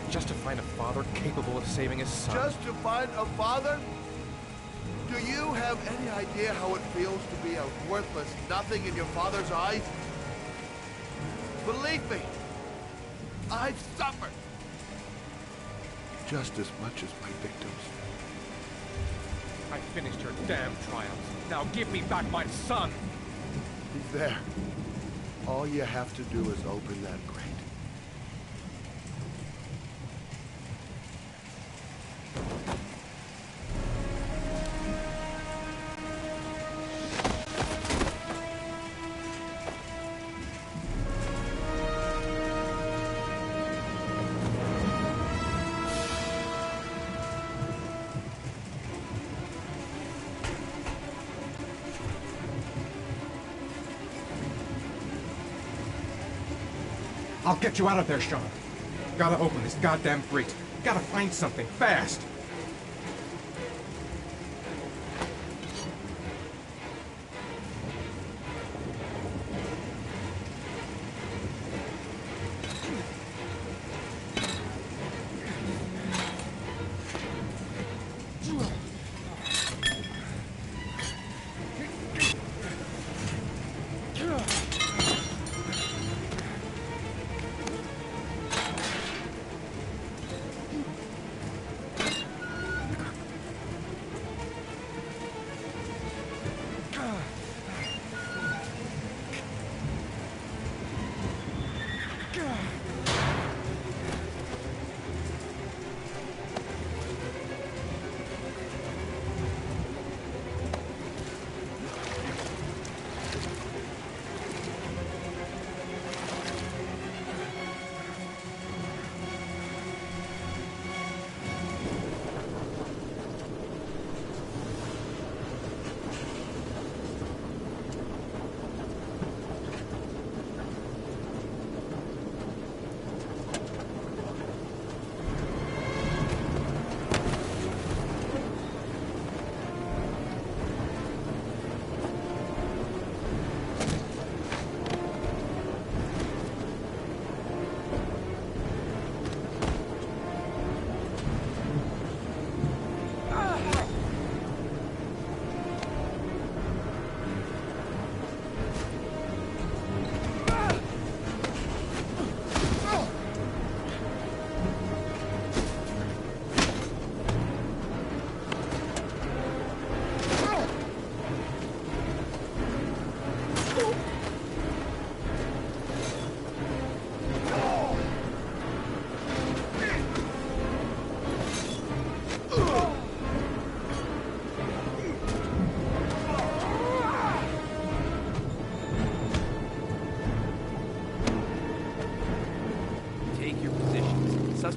Just to find a father capable of saving his son. Just to find a father? Do you have any idea how it feels to be a worthless nothing in your father's eyes? Believe me, I've suffered just as much as my victims. I finished your damn trials. Now give me back my son! He's there. All you have to do is open that crate. I'll get you out of there, Sean. Gotta open this goddamn crate. Gotta find something, fast!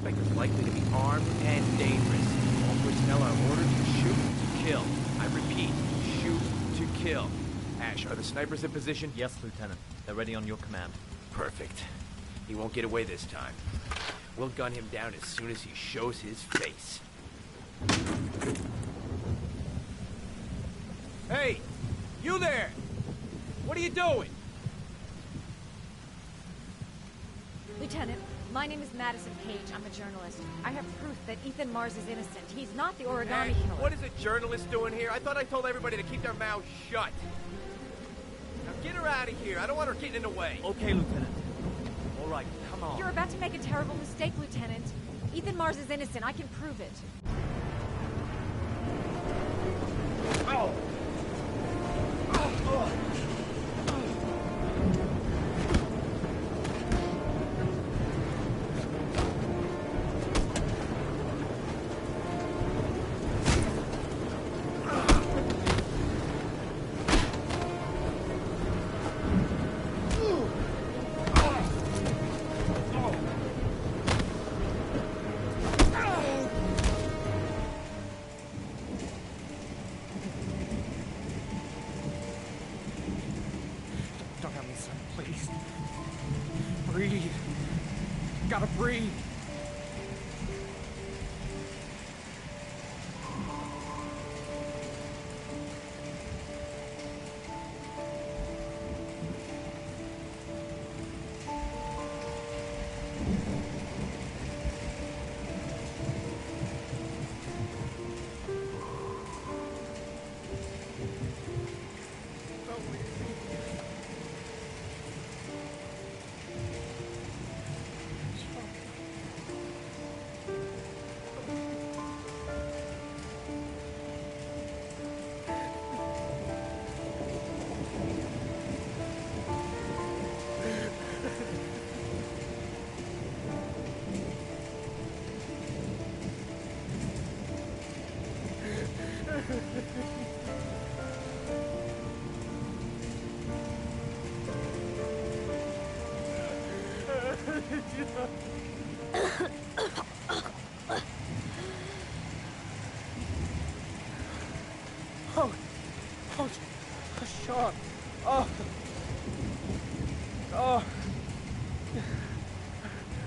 suspect is likely to be armed and dangerous. All personnel are ordered to shoot to kill. I repeat, shoot to kill. Ash, are the snipers in position? Yes, Lieutenant. They're ready on your command. Perfect. He won't get away this time. We'll gun him down as soon as he shows his face. Hey! You there! What are you doing? Lieutenant, my name is Madison Page. I'm a journalist. I have proof that Ethan Mars is innocent. He's not the origami Hey, killer. what is a journalist doing here? I thought I told everybody to keep their mouths shut. Now get her out of here. I don't want her getting in the way. Okay, Lieutenant. All right, come on. You're about to make a terrible mistake, Lieutenant. Ethan Mars is innocent. I can prove it. Oh! Don't have me, son, please. Breathe. Gotta breathe. Sean. Oh.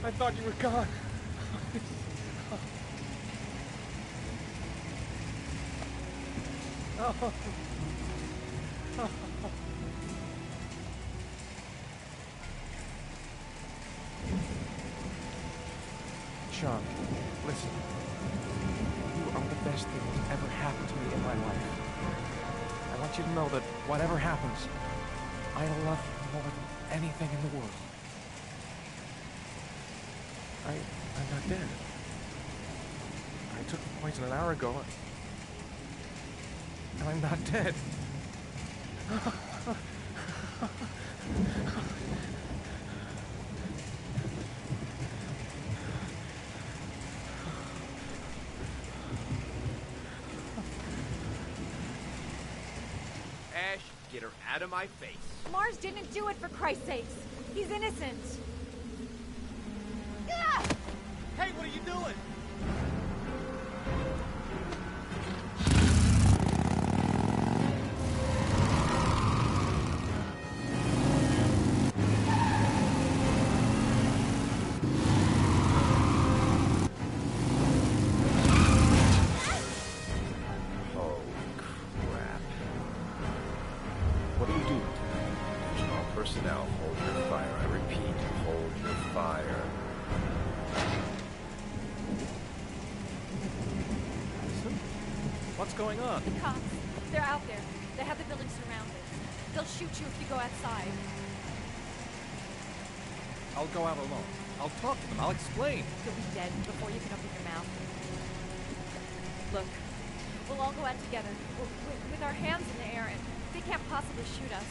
I thought you were gone. Oh. Sean, listen. You are the best thing that's ever happened to me in my life. I want you to know that whatever happens, I love you more than anything in the world. I'm not dead. I took the poison an hour ago, and I'm not dead. Ash, get her out of my face. Mars didn't do it, for Christ's sakes. He's innocent. Ah! Hey, what are you doing? Oh, crap. What do you do? All personnel, hold your fire. I repeat, hold your fire. What's going on? The cops. They're out there. They have the building surrounded. They'll shoot you if you go outside. I'll go out alone. I'll talk to them. I'll explain. You'll be dead before you can open your mouth. Look, we'll all go out together, with our hands in the air, and they can't possibly shoot us.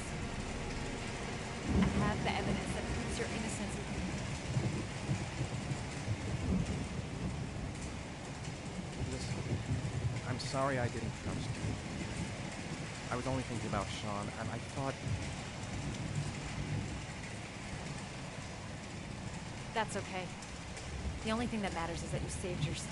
I have the evidence that proves your innocence. Listen, I'm sorry I didn't trust you. I was only thinking about Sean, and I thought... That's okay. The only thing that matters is that you saved your son.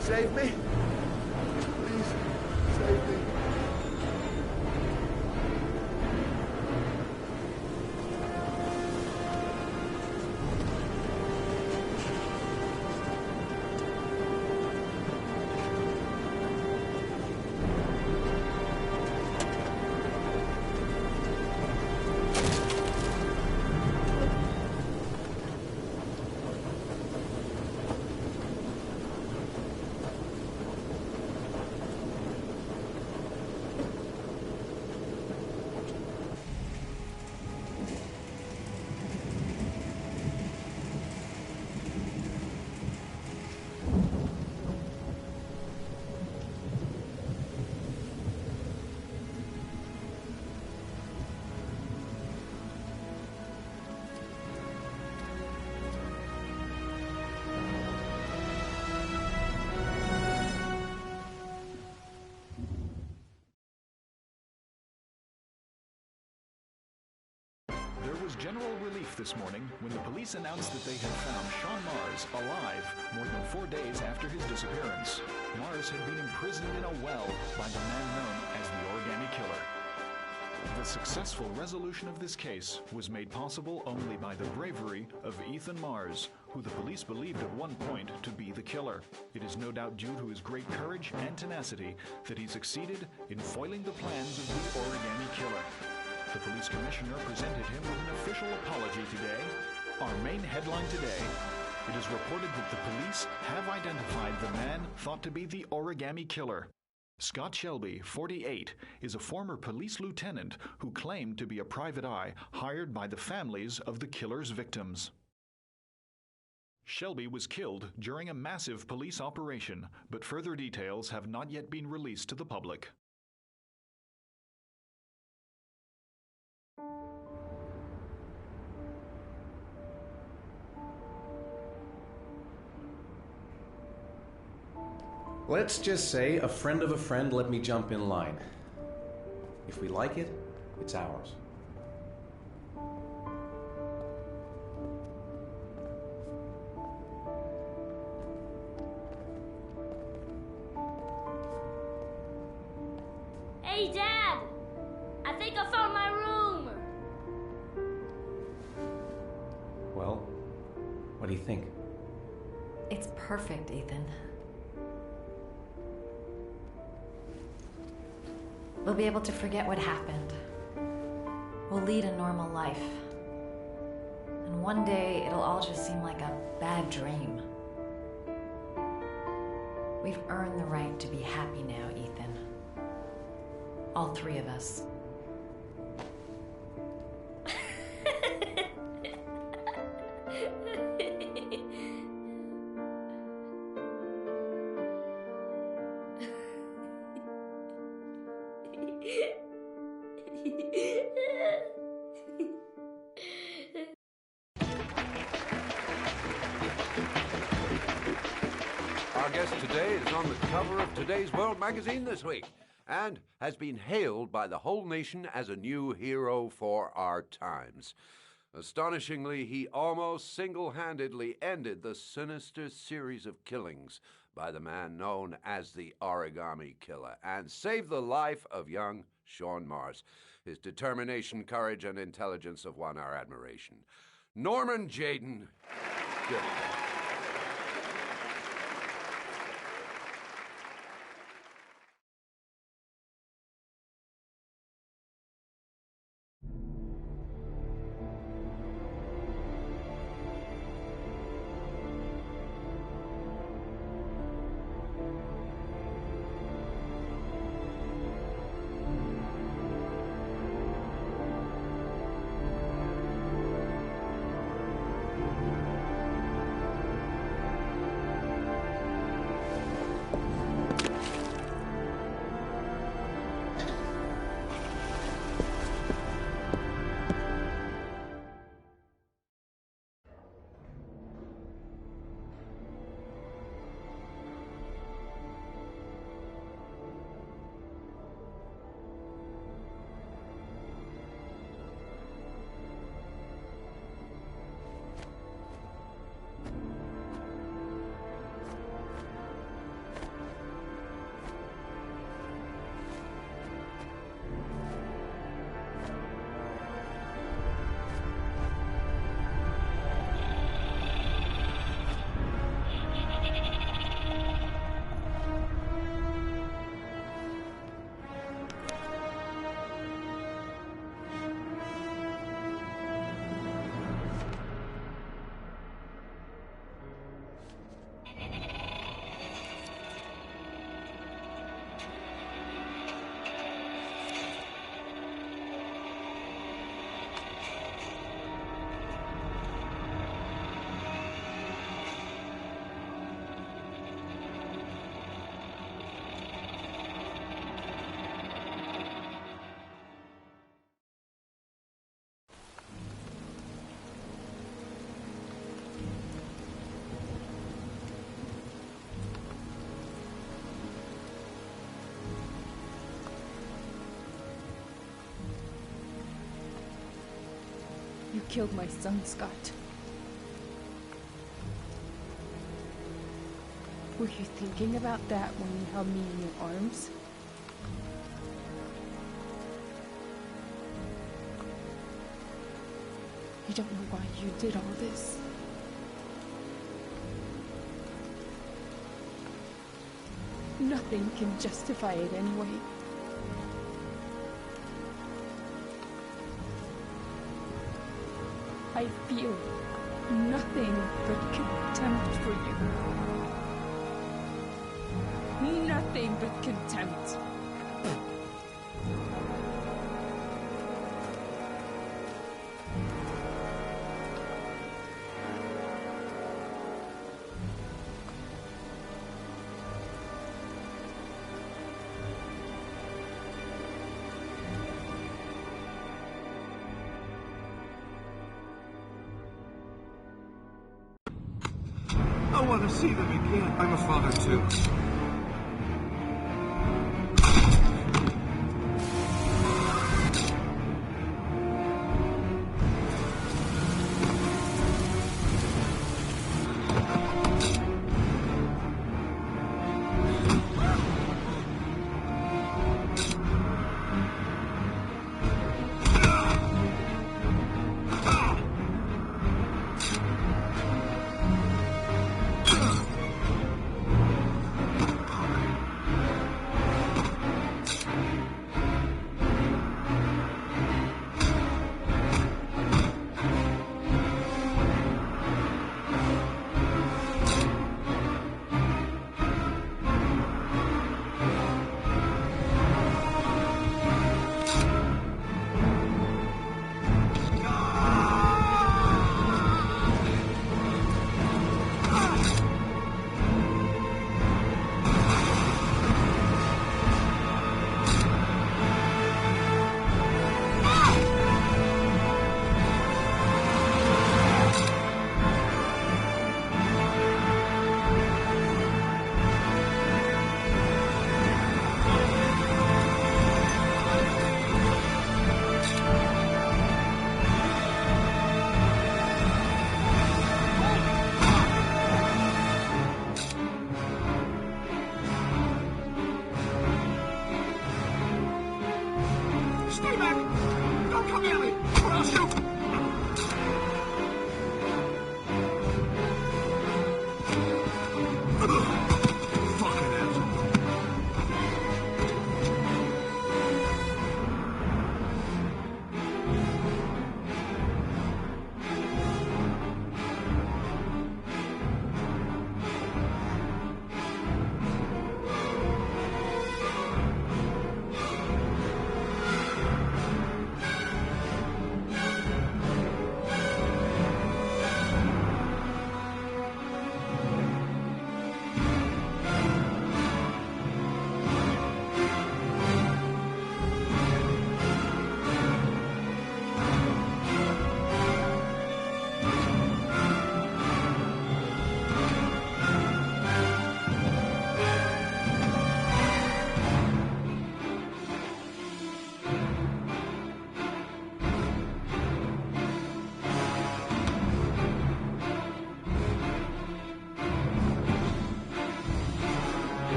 Save me. Please, save me. There was general relief this morning when the police announced that they had found Sean Mars alive more than 4 days after his disappearance. Mars had been imprisoned in a well by the man known as the Origami Killer. The successful resolution of this case was made possible only by the bravery of Ethan Mars, who the police believed at one point to be the killer. It is no doubt due to his great courage and tenacity that he succeeded in foiling the plans of the Origami Killer. The police commissioner presented him with an official apology today. Our main headline today: it is reported that the police have identified the man thought to be the Origami Killer. Scott Shelby, 48, is a former police lieutenant who claimed to be a private eye hired by the families of the killer's victims. Shelby was killed during a massive police operation, but further details have not yet been released to the public. Let's just say a friend of a friend let me jump in line. If we like it, it's ours. Hey, Dad! I think I found my room! Well, what do you think? It's perfect, Ethan. We'll be able to forget what happened. We'll lead a normal life. And one day, it'll all just seem like a bad dream. We've earned the right to be happy now, Ethan. All three of us. Our guest today is on the cover of Today's World magazine this week and has been hailed by the whole nation as a new hero for our times. Astonishingly, he almost single-handedly ended the sinister series of killings by the man known as the Origami Killer and saved the life of young Sean Mars. His determination, courage, and intelligence have won our admiration. Norman Jayden. Good. You killed my son, Scott. Were you thinking about that when you held me in your arms? You don't know why you did all this. Nothing can justify it anyway. I feel nothing but contempt for you. Nothing but contempt. I want to see them again. I'm a father too.